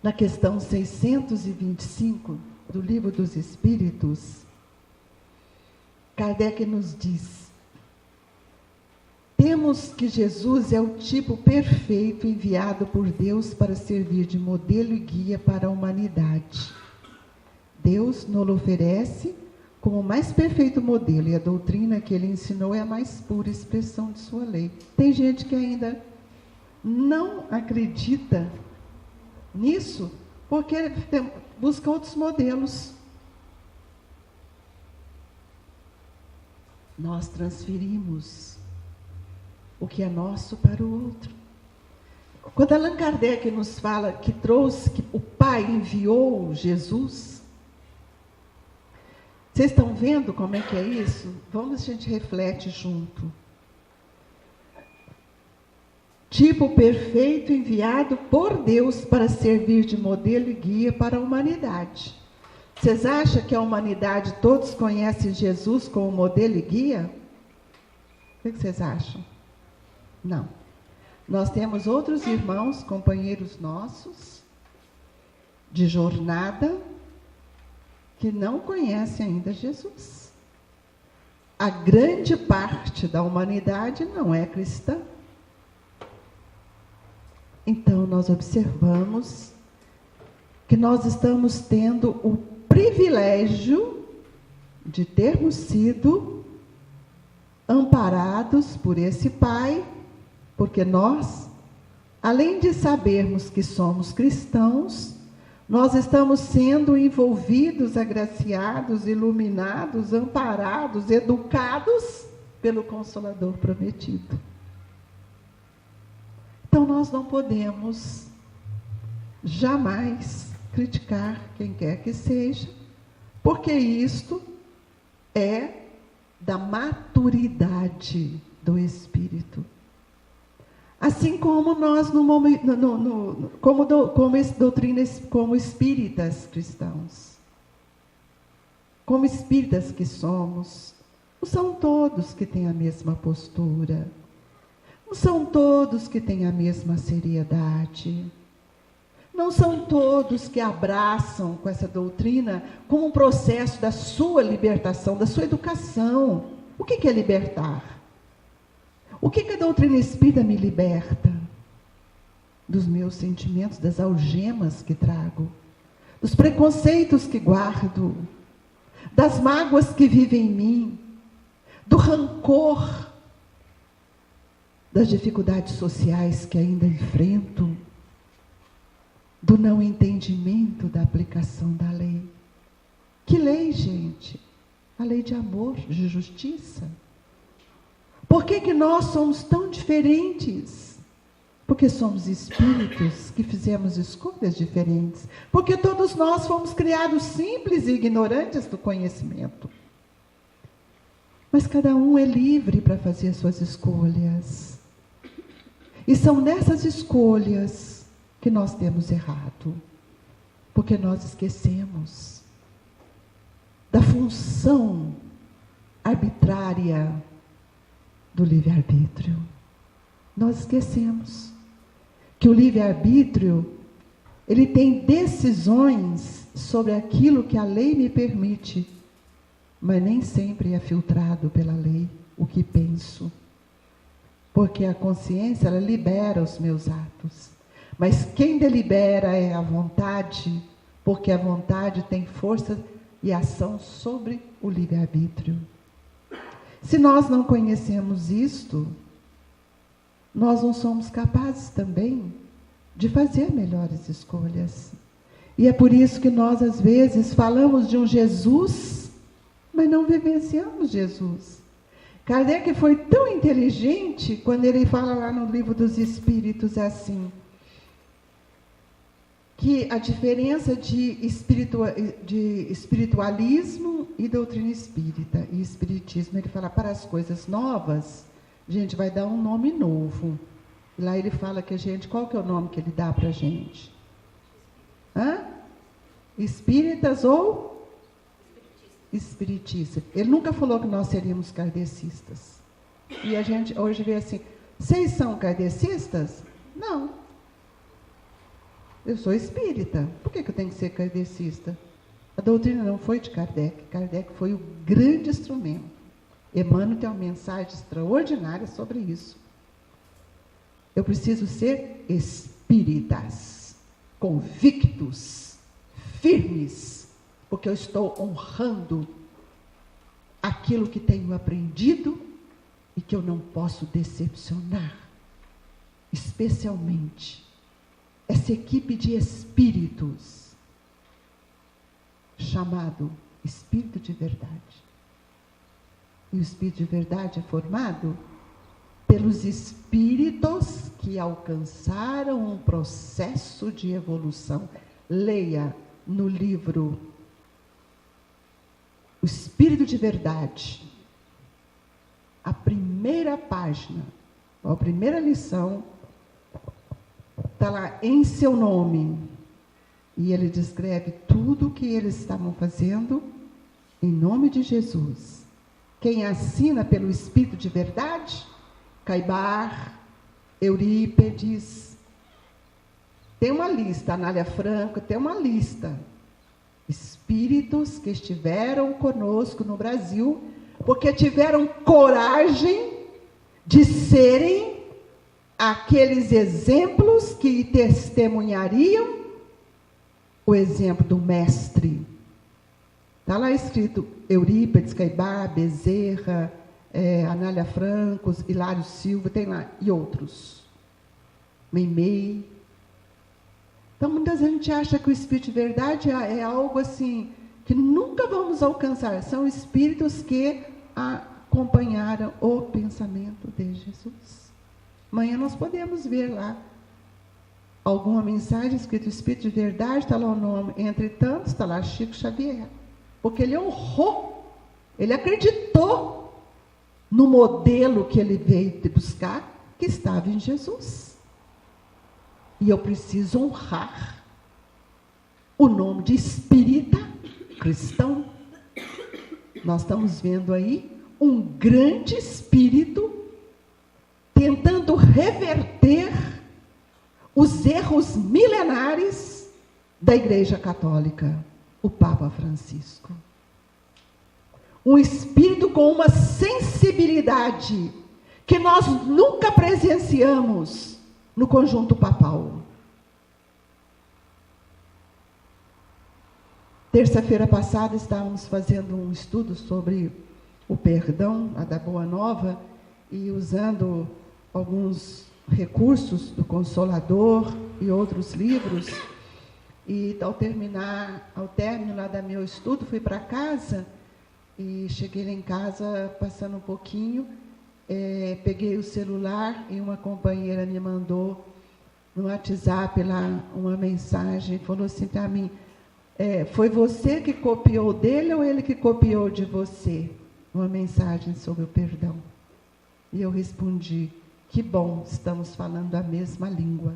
Na questão 625 do Livro dos Espíritos, Kardec nos diz: temos que Jesus é o tipo perfeito enviado por Deus para servir de modelo e guia para a humanidade. Deus nos oferece como o mais perfeito modelo, e a doutrina que Ele ensinou é a mais pura expressão de sua lei. Tem gente que ainda não acredita nisso porque busca outros modelos. Nós transferimos o que é nosso para o outro. Quando Allan Kardec nos fala que o Pai enviou Jesus, vocês estão vendo como é que é isso? Vamos, a gente reflete junto. Tipo perfeito enviado por Deus para servir de modelo e guia para a humanidade. Vocês acham que a humanidade todos conhecem Jesus como modelo e guia? O que vocês acham? Não. Nós temos outros irmãos, companheiros nossos, de jornada, que não conhecem ainda Jesus. A grande parte da humanidade não é cristã. Então, nós observamos que nós estamos tendo o privilégio de termos sido amparados por esse Pai, porque nós, além de sabermos que somos cristãos, nós estamos sendo envolvidos, agraciados, iluminados, amparados, educados pelo Consolador prometido. Então, nós não podemos jamais criticar quem quer que seja, porque isto é da maturidade do Espírito. Assim como nós, como espíritas cristãos, como espíritas que somos, não são todos que têm a mesma postura, não são todos que têm a mesma seriedade, não são todos que abraçam com essa doutrina como um processo da sua libertação, da sua educação. O que é libertar? O que a doutrina espírita me liberta? Dos meus sentimentos, das algemas que trago, dos preconceitos que guardo, das mágoas que vivem em mim, do rancor, das dificuldades sociais que ainda enfrento, do não entendimento da aplicação da lei. Que lei, gente? A lei de amor, de justiça. Por que nós somos tão diferentes? Porque somos espíritos que fizemos escolhas diferentes. Porque todos nós fomos criados simples e ignorantes do conhecimento. Mas cada um é livre para fazer as suas escolhas. E são nessas escolhas que nós temos errado. Porque nós esquecemos da função arbitrária do livre-arbítrio. Nós esquecemos que o livre-arbítrio, ele tem decisões sobre aquilo que a lei me permite, mas nem sempre é filtrado pela lei o que penso. Porque a consciência, ela libera os meus atos. Mas quem delibera é a vontade, porque a vontade tem força e ação sobre o livre-arbítrio. Se nós não conhecemos isto, nós não somos capazes também de fazer melhores escolhas. E é por isso que nós, às vezes, falamos de um Jesus, mas não vivenciamos Jesus. Kardec foi tão inteligente quando ele fala lá no Livro dos Espíritos assim, que a diferença de espiritualismo e doutrina espírita e espiritismo, ele fala, para as coisas novas, a gente vai dar um nome novo. E lá ele fala que a gente, qual que é o nome que ele dá para a gente? Espíritas ou? Espiritistas. Ele nunca falou que nós seríamos kardecistas. E a gente hoje vê assim, vocês são kardecistas? Não. Eu sou espírita. Por que eu tenho que ser kardecista? A doutrina não foi de Kardec. Kardec foi o grande instrumento. Emmanuel tem uma mensagem extraordinária sobre isso. Eu preciso ser espíritas, convictos, firmes, porque eu estou honrando aquilo que tenho aprendido e que eu não posso decepcionar. especialmente essa equipe de espíritos, chamado Espírito de Verdade. E o Espírito de Verdade é formado pelos espíritos que alcançaram um processo de evolução. Leia no livro O Espírito de Verdade, a primeira página, a primeira lição, está lá em seu nome. E ele descreve tudo o que eles estavam fazendo em nome de Jesus. Quem assina pelo Espírito de Verdade? Caibar, Eurípedes. Tem uma lista, Anália Franco, tem uma lista. Espíritos que estiveram conosco no Brasil, porque tiveram coragem de serem aqueles exemplos que testemunhariam o exemplo do mestre. Está lá escrito Eurípedes, Caibar, Bezerra, Anália Franco, Hilário Silva, tem lá, e outros. Meimei. Então, muitas vezes a gente acha que o Espírito de Verdade é algo assim, que nunca vamos alcançar. São espíritos que acompanharam o pensamento de Jesus. Amanhã nós podemos ver lá alguma mensagem escrita Espírito de Verdade, está lá o nome, entre tantos, está lá Chico Xavier. Porque ele honrou, ele acreditou no modelo que ele veio buscar, que estava em Jesus. E eu preciso honrar o nome de espírita cristão. Nós estamos vendo aí um grande espírito tentando reverter os erros milenares da Igreja Católica, o Papa Francisco. Um espírito com uma sensibilidade que nós nunca presenciamos no conjunto papal. Terça-feira passada estávamos fazendo um estudo sobre o perdão, a da Boa Nova, e usando alguns recursos do Consolador e outros livros. E ao término lá do meu estudo, fui para casa e cheguei lá em casa, passando um pouquinho, peguei o celular e uma companheira me mandou no WhatsApp lá uma mensagem, falou assim para mim, foi você que copiou dele ou ele que copiou de você? Uma mensagem sobre o perdão. E eu respondi, que bom, estamos falando a mesma língua.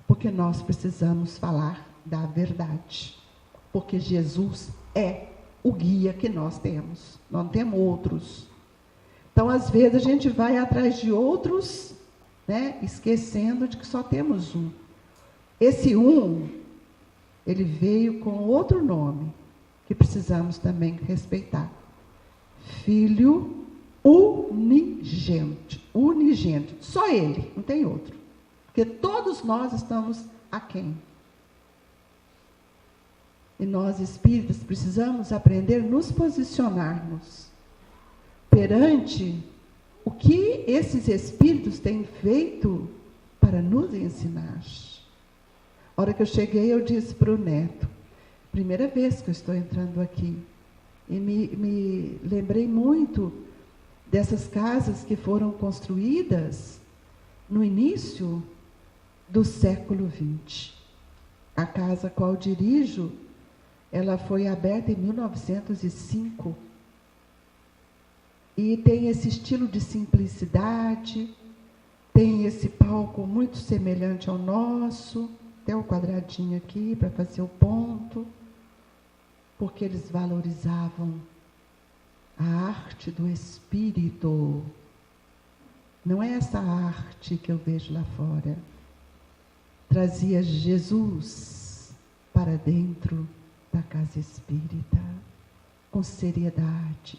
Porque nós precisamos falar da verdade. Porque Jesus é o guia que nós temos. Não temos outros. Então, às vezes, a gente vai atrás de outros, né, esquecendo de que só temos um. Esse um, ele veio com outro nome, que precisamos também respeitar. Filho unigênito. Unigênito. Só ele, não tem outro. Porque todos nós estamos aquém. E nós, espíritas, precisamos aprender a nos posicionarmos perante o que esses espíritos têm feito para nos ensinar. A hora que eu cheguei, eu disse para o neto, primeira vez que eu estou entrando aqui, e me lembrei muito dessas casas que foram construídas no início do século XX. A casa a qual dirijo, ela foi aberta em 1905 e tem esse estilo de simplicidade, tem esse palco muito semelhante ao nosso, tem um quadradinho aqui para fazer o ponto, porque eles valorizavam a arte do espírito. Não é essa arte que eu vejo lá fora. Trazia Jesus para dentro da casa espírita, com seriedade,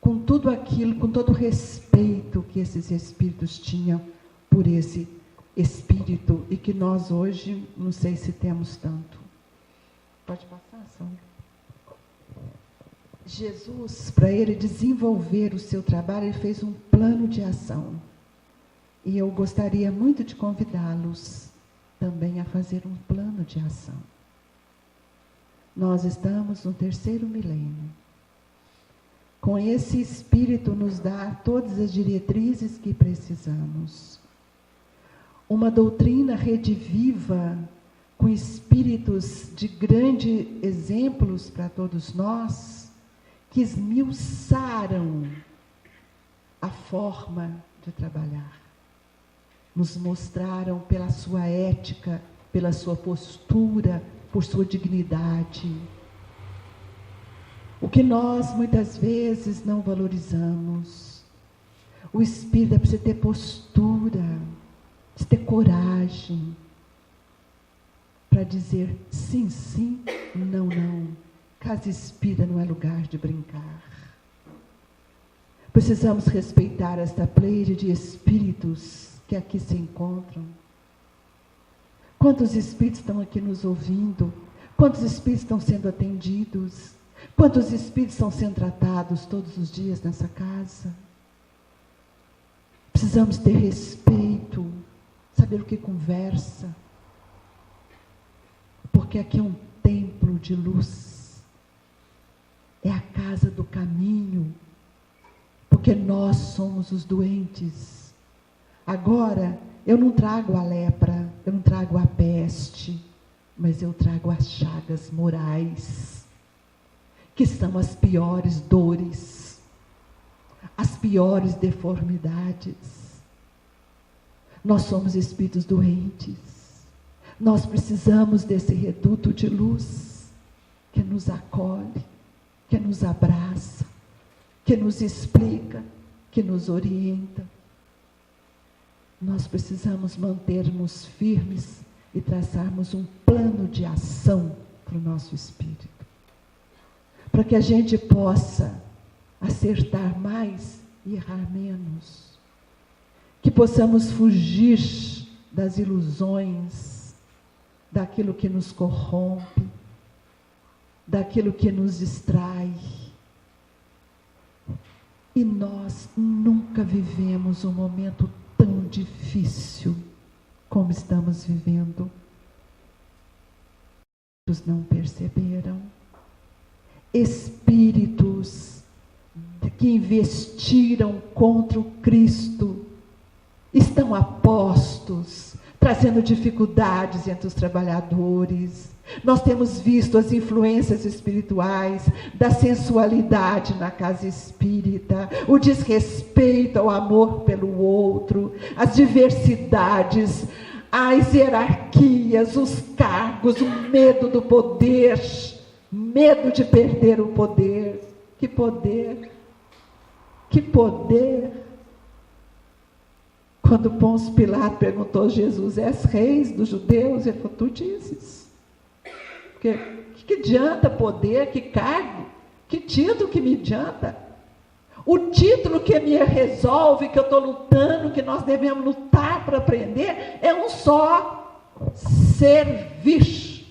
com tudo aquilo, com todo o respeito que esses espíritos tinham por esse espírito, e que nós hoje, não sei se temos tanto. Pode passar, Sandra? Jesus, para ele desenvolver o seu trabalho, ele fez um plano de ação. E eu gostaria muito de convidá-los também a fazer um plano de ação. Nós estamos no 3º milênio. Com esse Espírito nos dá todas as diretrizes que precisamos. Uma doutrina rediviva, com espíritos de grandes exemplos para todos nós, que esmiuçaram a forma de trabalhar. Nos mostraram pela sua ética, pela sua postura, por sua dignidade. O que nós muitas vezes não valorizamos. O espírita precisa ter postura, precisa ter coragem para dizer sim, sim, não, não. Casa espírita não é lugar de brincar. Precisamos respeitar esta pleide de espíritos que aqui se encontram. Quantos espíritos estão aqui nos ouvindo? Quantos espíritos estão sendo atendidos? Quantos espíritos estão sendo tratados todos os dias nessa casa? Precisamos ter respeito, saber o que conversa. Porque aqui é um templo de luz. É a casa do caminho. Porque nós somos os doentes. Agora, eu não trago a lepra, eu não trago a peste, mas eu trago as chagas morais, que são as piores dores, as piores deformidades. Nós somos espíritos doentes. Nós precisamos desse reduto de luz, que nos acolhe, que nos abraça, que nos explica, que nos orienta. Nós precisamos mantermos firmes e traçarmos um plano de ação para o nosso espírito. Para que a gente possa acertar mais e errar menos. Que possamos fugir das ilusões, daquilo que nos corrompe, daquilo que nos distrai. E nós nunca vivemos um momento tão difícil como estamos vivendo. Os não perceberam. Espíritos que investiram contra o Cristo estão apostos, trazendo dificuldades entre os trabalhadores. Nós temos visto as influências espirituais da sensualidade na casa espírita, o desrespeito ao amor pelo outro, as diversidades, as hierarquias, os cargos, o medo do poder, medo de perder o poder. Que poder! Que poder! Quando Pôncio Pilatos perguntou a Jesus: és reis dos judeus? Ele falou: tu dizes. Porque que adianta poder, que cargo, que título que me adianta? O título que me resolve, que eu estou lutando, que nós devemos lutar para aprender, é um só: servir.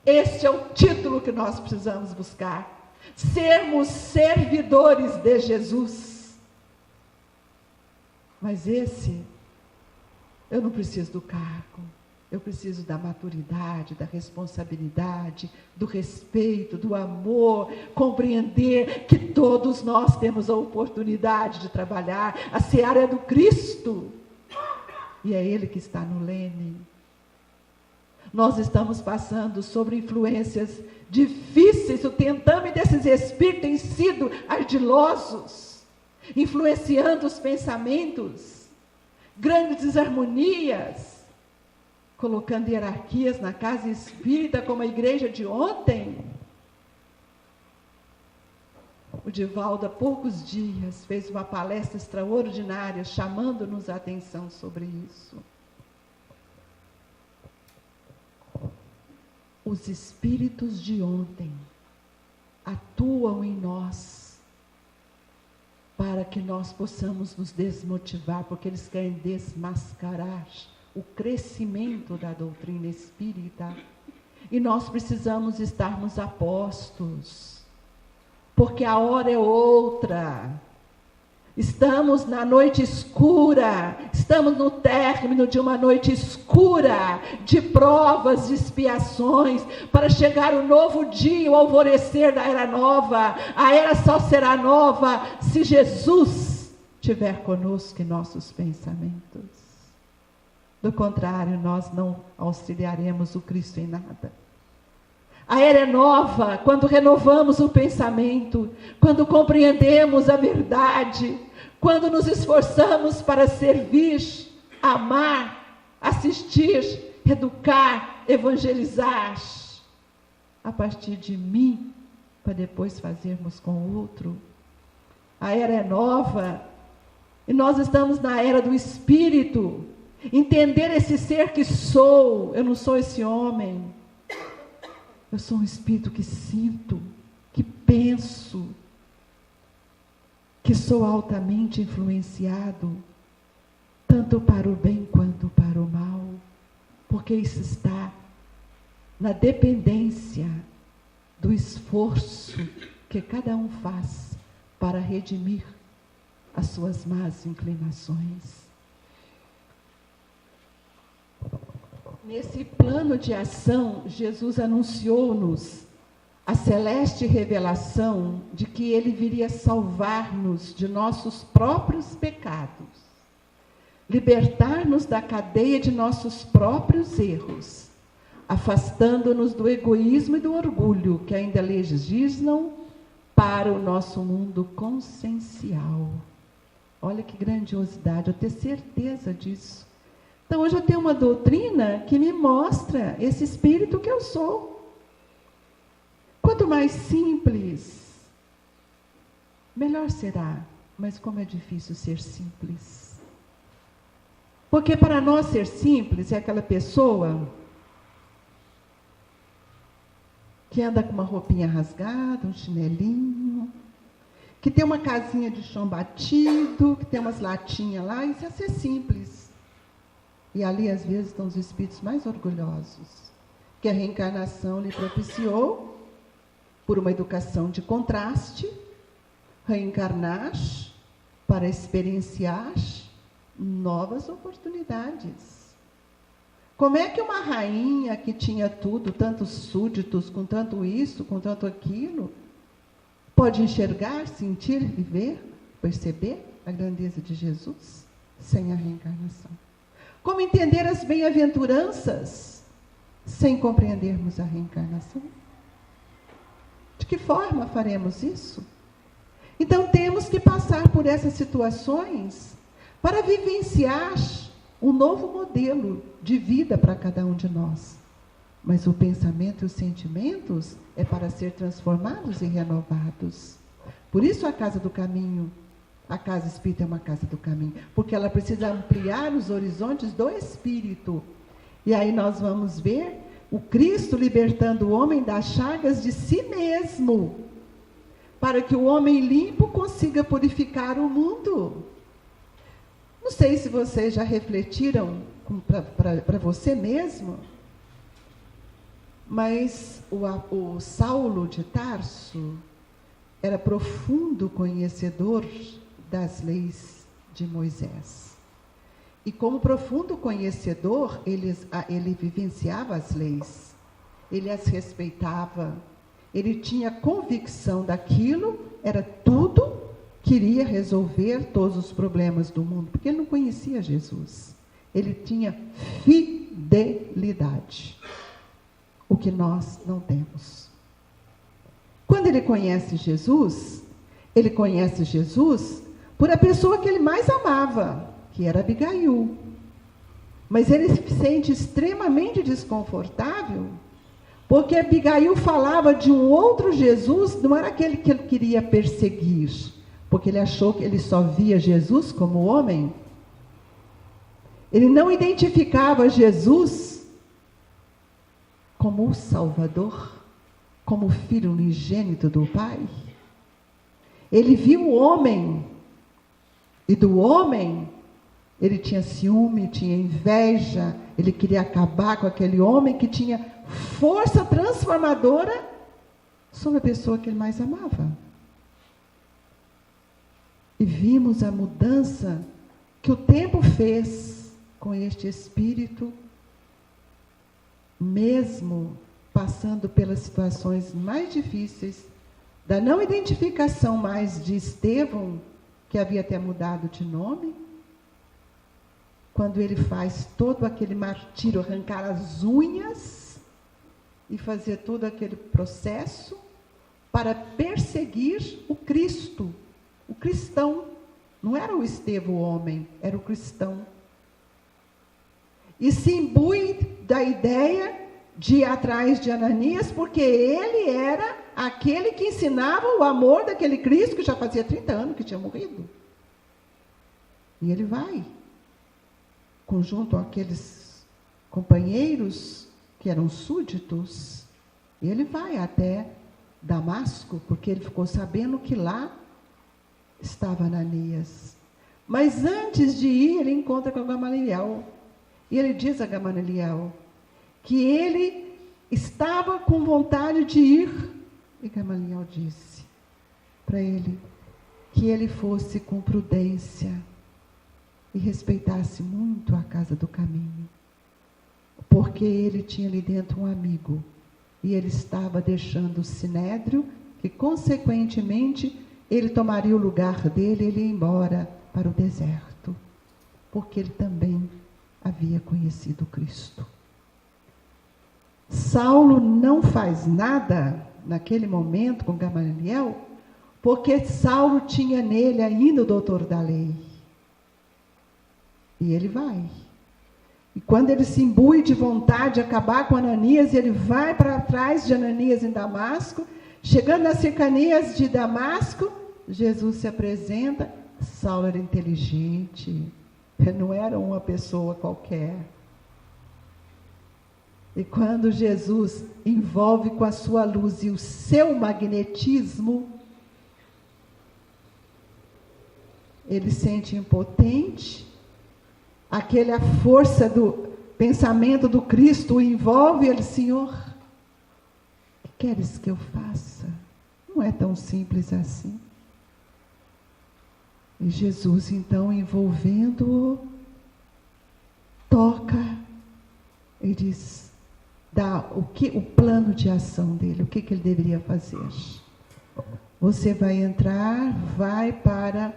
Este é o título que nós precisamos buscar. Sermos servidores de Jesus. Mas eu não preciso do cargo. Eu preciso da maturidade, da responsabilidade, do respeito, do amor, compreender que todos nós temos a oportunidade de trabalhar. A seara é do Cristo. E é Ele que está no leme. Nós estamos passando sobre influências difíceis. O tentame desses espíritos tem sido ardilosos, influenciando os pensamentos, grandes desarmonias, colocando hierarquias na casa espírita, como a igreja de ontem. O Divaldo, há poucos dias, fez uma palestra extraordinária, chamando-nos a atenção sobre isso. Os espíritos de ontem atuam em nós para que nós possamos nos desmotivar, porque eles querem desmascarar o crescimento da doutrina espírita. E nós precisamos estarmos apostos. porque a hora é outra. Estamos na noite escura, estamos no término de uma noite escura, de provas, de expiações, para chegar o novo dia, o alvorecer da era nova. A era só será nova se Jesus estiver conosco em nossos pensamentos. Do contrário, nós não auxiliaremos o Cristo em nada. A era é nova quando renovamos o pensamento, quando compreendemos a verdade, quando nos esforçamos para servir, amar, assistir, educar, evangelizar, a partir de mim, para depois fazermos com o outro. A era é nova e nós estamos na era do Espírito. Entender esse ser que sou, eu não sou esse homem. Eu sou um espírito que sinto, que penso, que sou altamente influenciado, tanto para o bem quanto para o mal, porque isso está na dependência do esforço que cada um faz para redimir as suas más inclinações. Nesse plano de ação, Jesus anunciou-nos a celeste revelação de que Ele viria salvar-nos de nossos próprios pecados, libertar-nos da cadeia de nossos próprios erros, afastando-nos do egoísmo e do orgulho que ainda legislam para o nosso mundo consciencial. Olha que grandiosidade, eu tenho certeza disso. Então, hoje eu tenho uma doutrina que me mostra esse espírito que eu sou. Quanto mais simples, melhor será. Mas como é difícil ser simples. Porque para nós ser simples é aquela pessoa que anda com uma roupinha rasgada, um chinelinho, que tem uma casinha de chão batido, que tem umas latinhas lá, isso é ser simples. E ali, às vezes, estão os espíritos mais orgulhosos, que a reencarnação lhe propiciou, por uma educação de contraste, reencarnar para experienciar novas oportunidades. Como é que uma rainha que tinha tudo, tantos súditos, com tanto isso, com tanto aquilo, pode enxergar, sentir e ver, perceber a grandeza de Jesus sem a reencarnação? Como entender as bem-aventuranças sem compreendermos a reencarnação? De que forma faremos isso? Então temos que passar por essas situações para vivenciar um novo modelo de vida para cada um de nós. Mas o pensamento e os sentimentos é para ser transformados e renovados. Por isso a Casa do Caminho, a Casa Espírita é uma Casa do Caminho, porque ela precisa ampliar os horizontes do Espírito. E aí nós vamos ver o Cristo libertando o homem das chagas de si mesmo, para que o homem limpo consiga purificar o mundo. Não sei se vocês já refletiram para você mesmo, mas o Saulo de Tarso era profundo conhecedor das leis de Moisés. E como profundo conhecedor, ele vivenciava as leis, ele as respeitava, ele tinha convicção daquilo, era tudo, queria resolver todos os problemas do mundo, porque ele não conhecia Jesus. Ele tinha fidelidade, o que nós não temos. Quando ele conhece Jesus por a pessoa que ele mais amava, que era Abigail. Mas ele se sente extremamente desconfortável, porque Abigail falava de um outro Jesus, não era aquele que ele queria perseguir, porque ele achou que ele só via Jesus como homem. Ele não identificava Jesus como o Salvador, como o Filho unigênito do Pai. Ele viu o homem, e do homem ele tinha ciúme, tinha inveja, ele queria acabar com aquele homem que tinha força transformadora sobre a pessoa que ele mais amava. E vimos a mudança que o tempo fez com este espírito, mesmo passando pelas situações mais difíceis, da não identificação mais de Estevão, que havia até mudado de nome, quando ele faz todo aquele martírio, arrancar as unhas e fazer todo aquele processo para perseguir o Cristo, o cristão. Não era o Estevão o homem, era o cristão. E se imbui da ideia de ir atrás de Ananias, porque ele era aquele que ensinava o amor daquele Cristo que já fazia 30 anos que tinha morrido. E ele vai, junto àqueles companheiros que eram súditos, e ele vai até Damasco, porque ele ficou sabendo que lá estava Ananias. Mas antes de ir, ele encontra com Gamaliel. E ele diz a Gamaliel que ele estava com vontade de ir. E Gamaliel disse para ele que ele fosse com prudência e respeitasse muito a casa do caminho, porque ele tinha ali dentro um amigo, e ele estava deixando o sinédrio, que consequentemente ele tomaria o lugar dele, ele ia embora para o deserto, porque ele também havia conhecido Cristo. Saulo não faz nada naquele momento com Gamaliel, porque Saulo tinha nele ainda o doutor da lei. E ele vai. E quando ele se imbui de vontade de acabar com Ananias, ele vai para trás de Ananias em Damasco. Chegando nas cercanias de Damasco, Jesus se apresenta. Saulo era inteligente, não era uma pessoa qualquer. E quando Jesus envolve com a sua luz e o seu magnetismo, ele se sente impotente. Aquela força do pensamento do Cristo o envolve. Ele: Senhor, o que queres que eu faça? Não é tão simples assim. E Jesus, então, envolvendo-o, toca e diz, dá o plano de ação dele, o que ele deveria fazer. Você vai entrar, vai para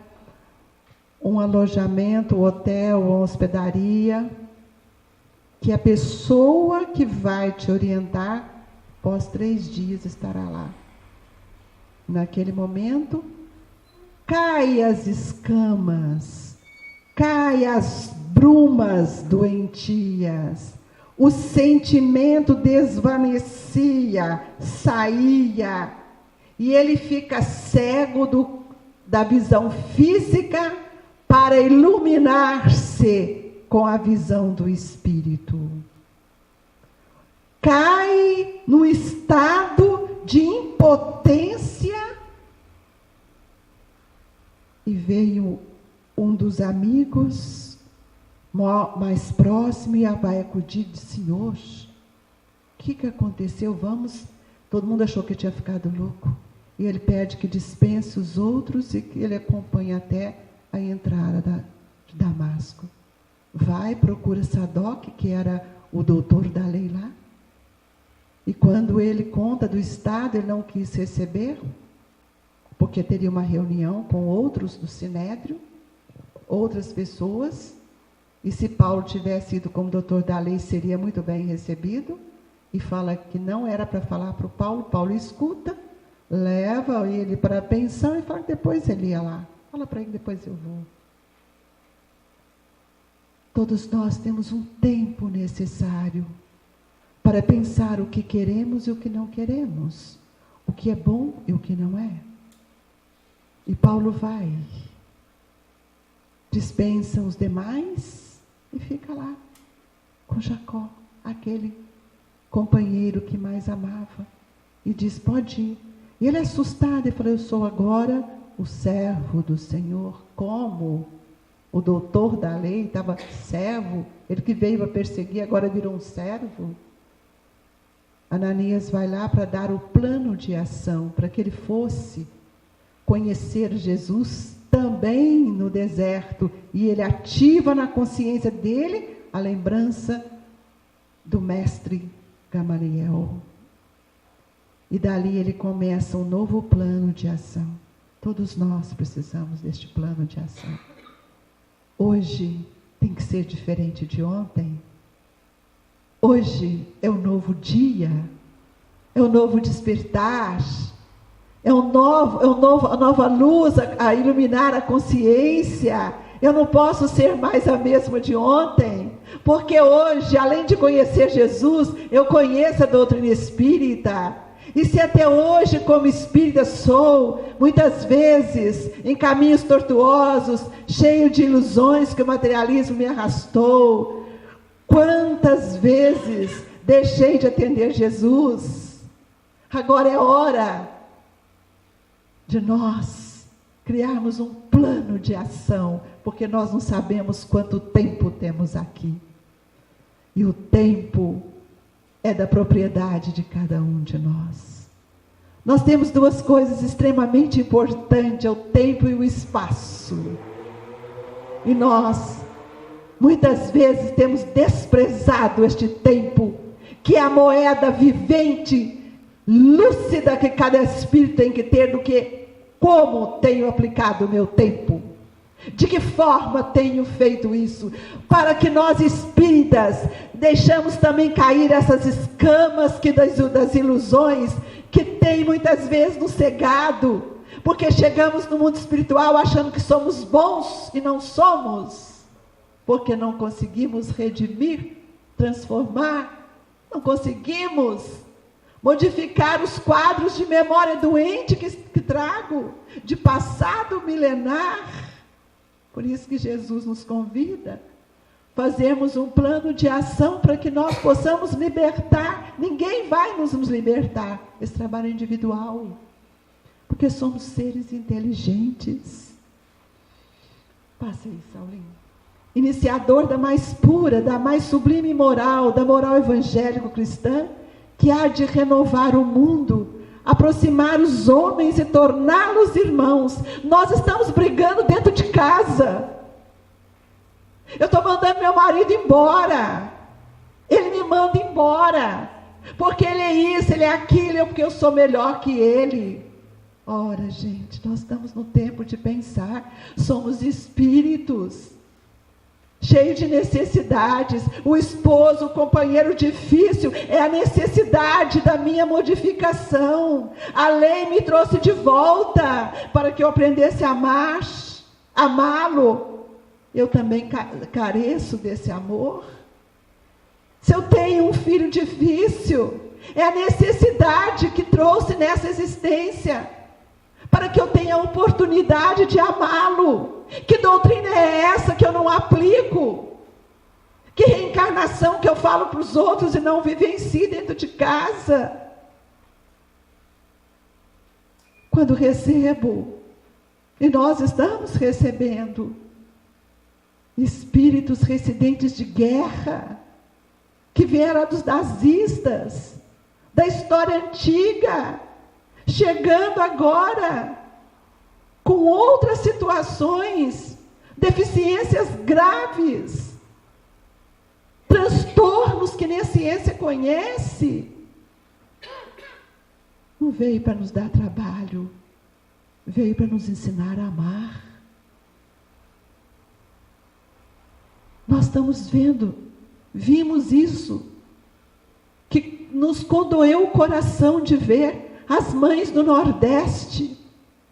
um alojamento, um hotel, uma hospedaria, que a pessoa que vai te orientar, após 3 dias estará lá. Naquele momento, cai as escamas, cai as brumas doentias, o sentimento desvanecia, saía, e ele fica cego da visão física para iluminar-se com a visão do Espírito. Cai no estado de impotência e veio um dos amigos mais próximo e vai acudir de: Senhor, o que aconteceu? Vamos. Todo mundo achou que tinha ficado louco. E ele pede que dispense os outros e que ele acompanhe até a entrada de Damasco. Vai, procura Sadoc, que era o doutor da lei lá. E quando ele conta do estado, ele não quis receber, porque teria uma reunião com outros do Sinédrio, outras pessoas. E se Paulo tivesse ido como doutor da lei, seria muito bem recebido. E fala que não era para falar para o Paulo. Paulo escuta, leva ele para a pensão e fala que depois ele ia lá. Fala para ele, depois eu vou. Todos nós temos um tempo necessário para pensar o que queremos e o que não queremos, o que é bom e o que não é. E Paulo vai, dispensa os demais e fica lá com Jacó, aquele companheiro que mais amava, e diz: pode ir. E ele é assustado e fala: eu sou agora o servo do Senhor. Como o doutor da lei estava servo, ele que veio para perseguir agora virou um servo. Ananias vai lá para dar o plano de ação, para que ele fosse conhecer Jesus também no deserto, e ele ativa na consciência dele a lembrança do mestre Gamaliel. E dali ele começa um novo plano de ação. Todos nós precisamos deste plano de ação. Hoje tem que ser diferente de ontem. Hoje é um novo dia, é um novo despertar, é a nova luz a iluminar a consciência. Eu não posso ser mais a mesma de ontem, porque hoje, além de conhecer Jesus, eu conheço a doutrina espírita. E se até hoje, como espírita, sou, muitas vezes, em caminhos tortuosos, cheio de ilusões que o materialismo me arrastou, quantas vezes deixei de atender Jesus? Agora é hora de nós criarmos um plano de ação, porque nós não sabemos quanto tempo temos aqui. E o tempo é da propriedade de cada um de nós. Nós temos duas coisas extremamente importantes, é o tempo e o espaço. E nós, muitas vezes, temos desprezado este tempo, que é a moeda vivente, lúcida, que cada espírito tem que ter, do que como tenho aplicado o meu tempo. De que forma tenho feito isso? Para que nós espíritas deixamos também cair essas escamas das ilusões que tem muitas vezes nos cegado, porque chegamos no mundo espiritual achando que somos bons e não somos, porque não conseguimos redimir, transformar, não conseguimos modificar os quadros de memória doente que trago, de passado milenar. Por isso que Jesus nos convida a fazermos um plano de ação para que nós possamos libertar. Ninguém vai nos libertar. Esse trabalho é individual. Porque somos seres inteligentes. Passa aí, Saulinho. Iniciador da mais pura, da mais sublime moral, da moral evangélico-cristã, que há de renovar o mundo, aproximar os homens e torná-los irmãos. Nós estamos brigando dentro de casa. Eu estou mandando meu marido embora. Ele me manda embora. Porque ele é isso, ele é aquilo, porque eu sou melhor que ele. Ora, gente, nós estamos no tempo de pensar. Somos espíritos, cheio de necessidades. O esposo, o companheiro difícil, é a necessidade da minha modificação. A lei me trouxe de volta para que eu aprendesse a amar, amá-lo. Eu também careço desse amor. Se eu tenho um filho difícil, é a necessidade que trouxe nessa existência, para que eu tenha a oportunidade de amá-lo. Que doutrina é essa que eu não aplico? Que reencarnação que eu falo para os outros e não vivencio dentro de casa? Quando recebo, e nós estamos recebendo, espíritos residentes de guerra, que vieram dos nazistas, da história antiga, chegando agora com outras situações, deficiências graves, transtornos que nem a ciência conhece. Não veio para nos dar trabalho, veio para nos ensinar a amar. Nós estamos vimos isso, que nos condoeu o coração de ver as mães do Nordeste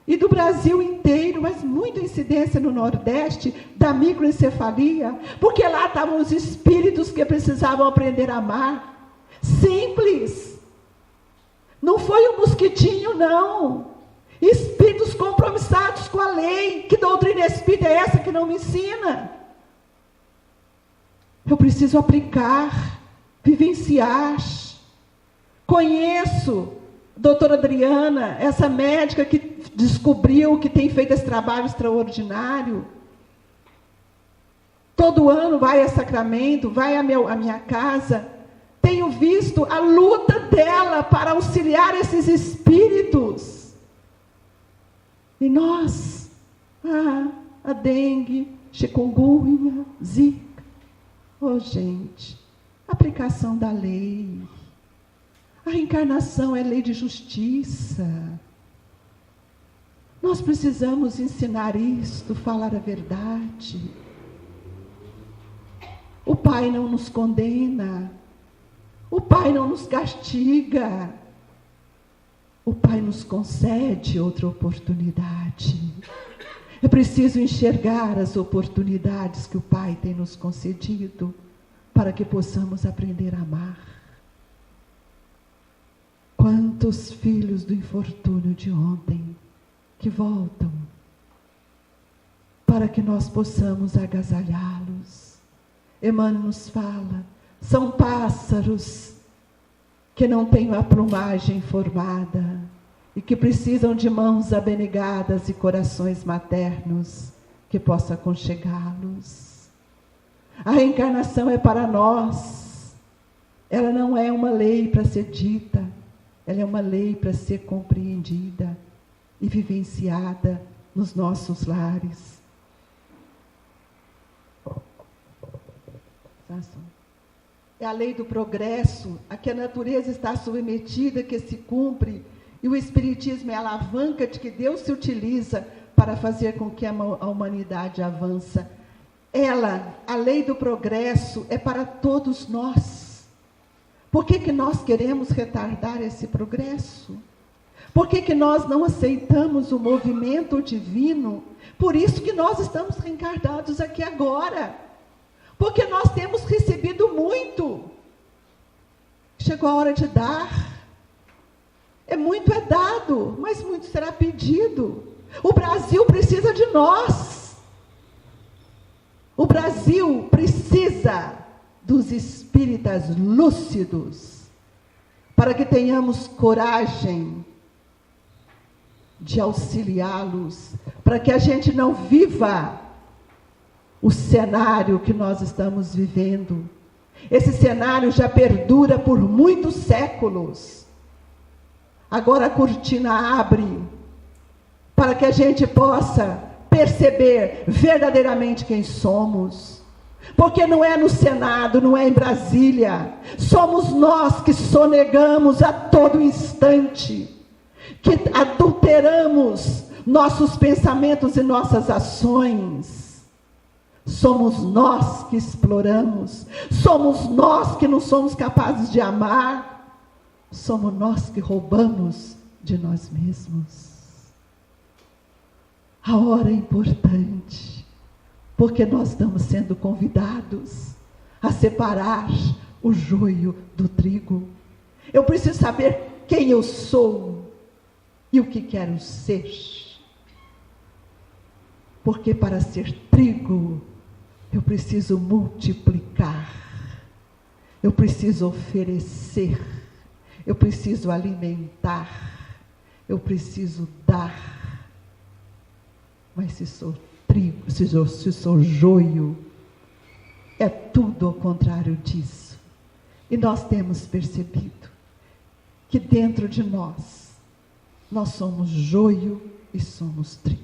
e do Brasil inteiro, mas muita incidência no Nordeste, da microencefalia, porque lá estavam os espíritos que precisavam aprender a amar. Simples. Não foi um mosquitinho, não. Espíritos compromissados com a lei. Que doutrina espírita é essa que não me ensina? Eu preciso aplicar, vivenciar. Conheço a doutora Adriana, essa médica que descobriu, que tem feito esse trabalho extraordinário. Todo ano vai a Sacramento, vai à minha casa. Tenho visto a luta dela para auxiliar esses espíritos. E nós A dengue, chikungunya, zika. Oh, gente, aplicação da lei. A reencarnação é lei de justiça. Nós precisamos ensinar isto, falar a verdade. O Pai não nos condena. O Pai não nos castiga. O Pai nos concede outra oportunidade. É preciso enxergar as oportunidades que o Pai tem nos concedido para que possamos aprender a amar. Quantos filhos do infortúnio de ontem que voltam para que nós possamos agasalhá-los. Emmanuel nos fala, são pássaros que não têm a plumagem formada e que precisam de mãos abnegadas e corações maternos que possa aconchegá-los. A reencarnação é para nós. Ela não é uma lei para ser dita, ela é uma lei para ser compreendida e vivenciada nos nossos lares. É a lei do progresso, a que a natureza está submetida, que se cumpre, e o Espiritismo é a alavanca de que Deus se utiliza para fazer com que a humanidade avance. Ela, a lei do progresso, é para todos nós. Por que nós queremos retardar esse progresso? Por que nós não aceitamos o movimento divino? Por isso que nós estamos reencarnados aqui agora. Porque nós temos recebido muito. Chegou a hora de dar. Muito é dado, mas muito será pedido. O Brasil precisa de nós. O Brasil precisa dos espíritas lúcidos, para que tenhamos coragem de auxiliá-los, para que a gente não viva o cenário que nós estamos vivendo. Esse cenário já perdura por muitos séculos. Agora a cortina abre para que a gente possa perceber verdadeiramente quem somos. Porque não é no Senado, não é em Brasília. Somos nós que sonegamos a todo instante, que adulteramos nossos pensamentos e nossas ações. Somos nós que exploramos. Somos nós que não somos capazes de amar. Somos nós que roubamos de nós mesmos. A hora é importante, porque nós estamos sendo convidados a separar o joio do trigo. Eu preciso saber quem eu sou e o que quero ser. Porque para ser trigo, eu preciso multiplicar, eu preciso oferecer, eu preciso alimentar, eu preciso dar. Mas se sou trigo, se sou joio, é tudo ao contrário disso. E nós temos percebido que dentro de nós somos joio e somos trigo.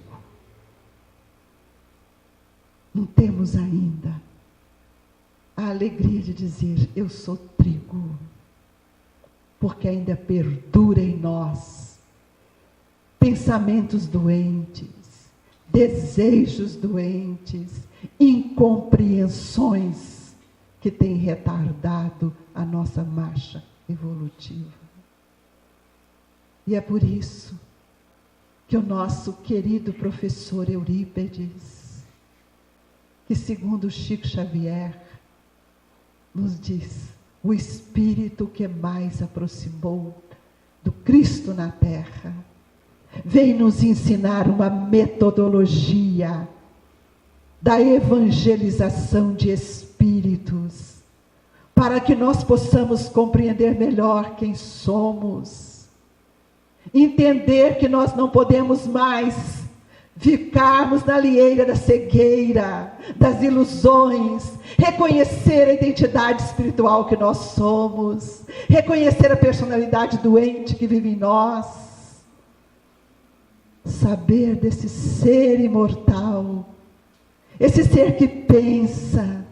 Não temos ainda a alegria de dizer, eu sou trigo, porque ainda perdura em nós pensamentos doentes, desejos doentes, incompreensões que têm retardado a nossa marcha evolutiva. E é por isso que o nosso querido professor Eurípides, que segundo Chico Xavier, nos diz, o espírito que mais aproximou do Cristo na Terra, vem nos ensinar uma metodologia da evangelização de espíritos, para que nós possamos compreender melhor quem somos, entender que nós não podemos mais ficarmos na lieira da cegueira, das ilusões, reconhecer a identidade espiritual que nós somos, reconhecer a personalidade doente que vive em nós. saber desse ser imortal, esse ser que pensa,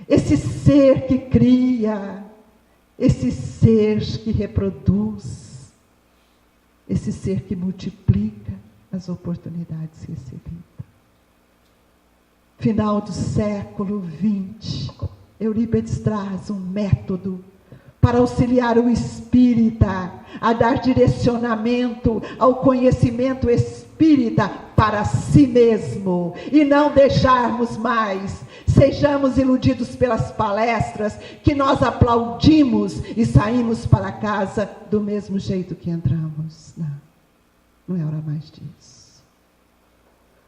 esse ser que cria, esse ser que reproduz, esse ser que multiplica as oportunidades recebidas. Final do século XX, Eurípides traz um método para auxiliar o espírita a dar direcionamento ao conhecimento espírita para si mesmo, e não deixarmos mais, sejamos iludidos pelas palestras que nós aplaudimos e saímos para casa do mesmo jeito que entramos. Não é hora mais disso.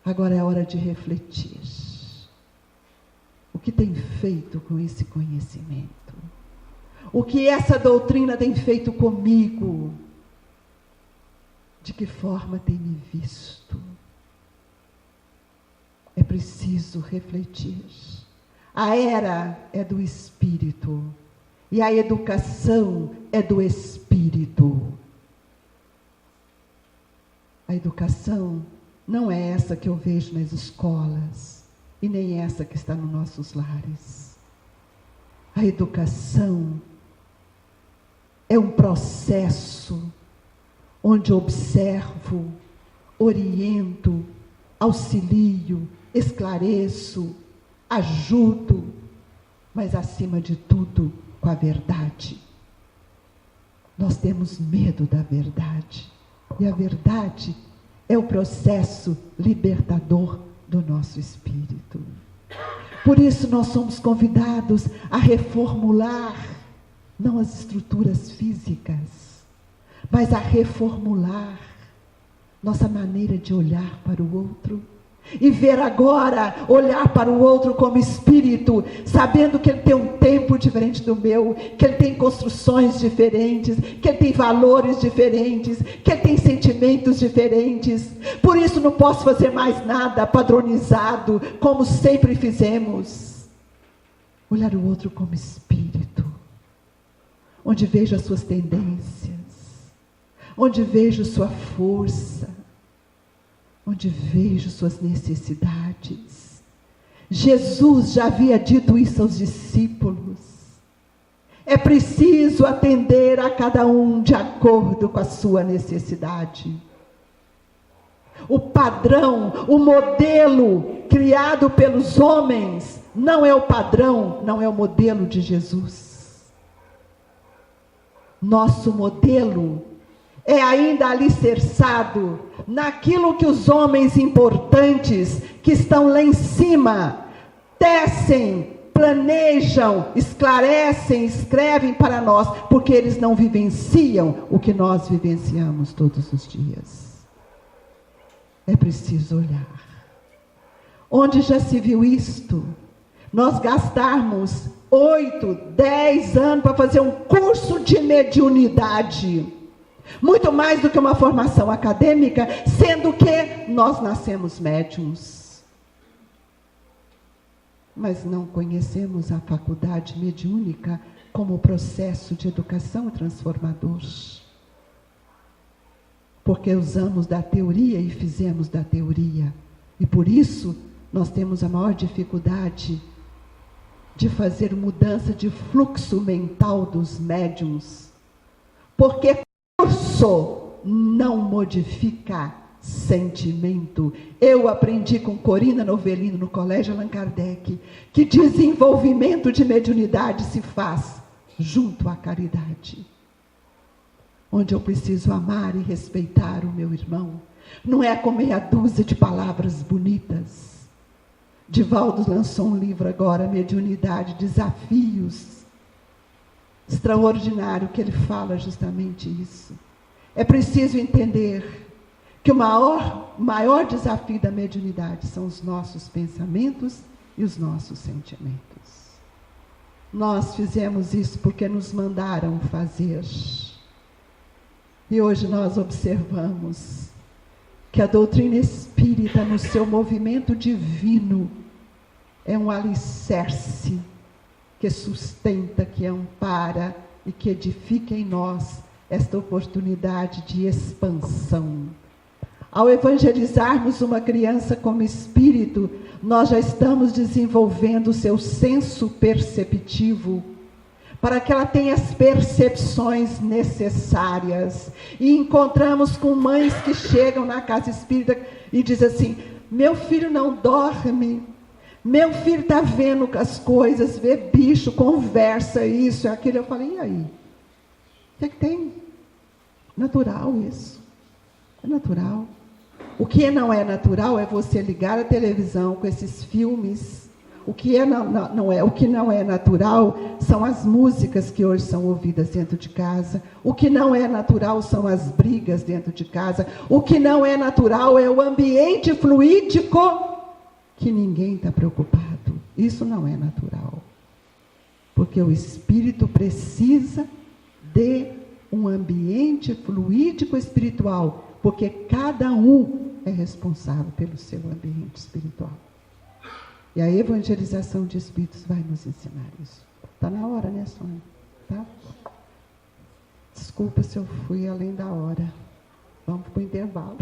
Agora é hora de refletir. O que tem feito com esse conhecimento? O que essa doutrina tem feito comigo? De que forma tem me visto? É preciso refletir. A era é do espírito e a educação é do espírito. A educação não é essa que eu vejo nas escolas e nem essa que está nos nossos lares. A educação é um processo onde observo, oriento, auxilio, esclareço, ajudo, mas acima de tudo com a verdade. Nós temos medo da verdade, e a verdade é o processo libertador do nosso espírito. Por isso nós somos convidados a reformular, não as estruturas físicas, mas a reformular nossa maneira de olhar para o outro. E ver agora, olhar para o outro como espírito, sabendo que ele tem um tempo diferente do meu, que ele tem construções diferentes, que ele tem valores diferentes, que ele tem sentimentos diferentes. Por isso não posso fazer mais nada padronizado, como sempre fizemos. Olhar o outro como espírito, onde vejo as suas tendências, onde vejo sua força, onde vejo suas necessidades. Jesus já havia dito isso aos discípulos. É preciso atender a cada um de acordo com a sua necessidade. O padrão, o modelo criado pelos homens, não é o padrão, não é o modelo de Jesus. Nosso modelo é ainda alicerçado naquilo que os homens importantes que estão lá em cima tecem, planejam, esclarecem, escrevem para nós, porque eles não vivenciam o que nós vivenciamos todos os dias. É preciso olhar. Onde já se viu isto? Nós gastarmos 8, 10 anos para fazer um curso de mediunidade. Muito mais do que uma formação acadêmica, sendo que nós nascemos médiuns. Mas não conhecemos a faculdade mediúnica como processo de educação transformador. Porque usamos da teoria e fizemos da teoria. E por isso nós temos a maior dificuldade de fazer mudança de fluxo mental dos médiuns. Porque curso não modifica sentimento. Eu aprendi com Corina Novelino no Colégio Allan Kardec que desenvolvimento de mediunidade se faz junto à caridade. Onde eu preciso amar e respeitar o meu irmão. Não é com meia dúzia de palavras bonitas. Divaldo lançou um livro agora, Mediunidade, Desafios. Extraordinário, que ele fala justamente isso. É preciso entender que o maior desafio da mediunidade são os nossos pensamentos e os nossos sentimentos. Nós fizemos isso porque nos mandaram fazer. E hoje nós observamos que a doutrina espírita, no seu movimento divino, é um alicerce que sustenta, que ampara e que edifica em nós esta oportunidade de expansão. Ao evangelizarmos uma criança como espírito, nós já estamos desenvolvendo o seu senso perceptivo, para que ela tenha as percepções necessárias. E encontramos com mães que chegam na casa espírita e dizem assim: meu filho não dorme, meu filho está vendo as coisas, vê bicho, conversa isso e aquilo. Eu falei: e aí? O que tem? Natural isso. É natural. O que não é natural é você ligar a televisão com esses filmes. O que não é natural são as músicas que hoje são ouvidas dentro de casa. O que não é natural são as brigas dentro de casa. O que não é natural é o ambiente fluídico que ninguém está preocupado. Isso não é natural. Porque o espírito precisa de um ambiente fluídico espiritual, porque cada um é responsável pelo seu ambiente espiritual. E a evangelização de espíritos vai nos ensinar isso. Está na hora, né, Sônia? Tá? Desculpa se eu fui além da hora. Vamos para o intervalo.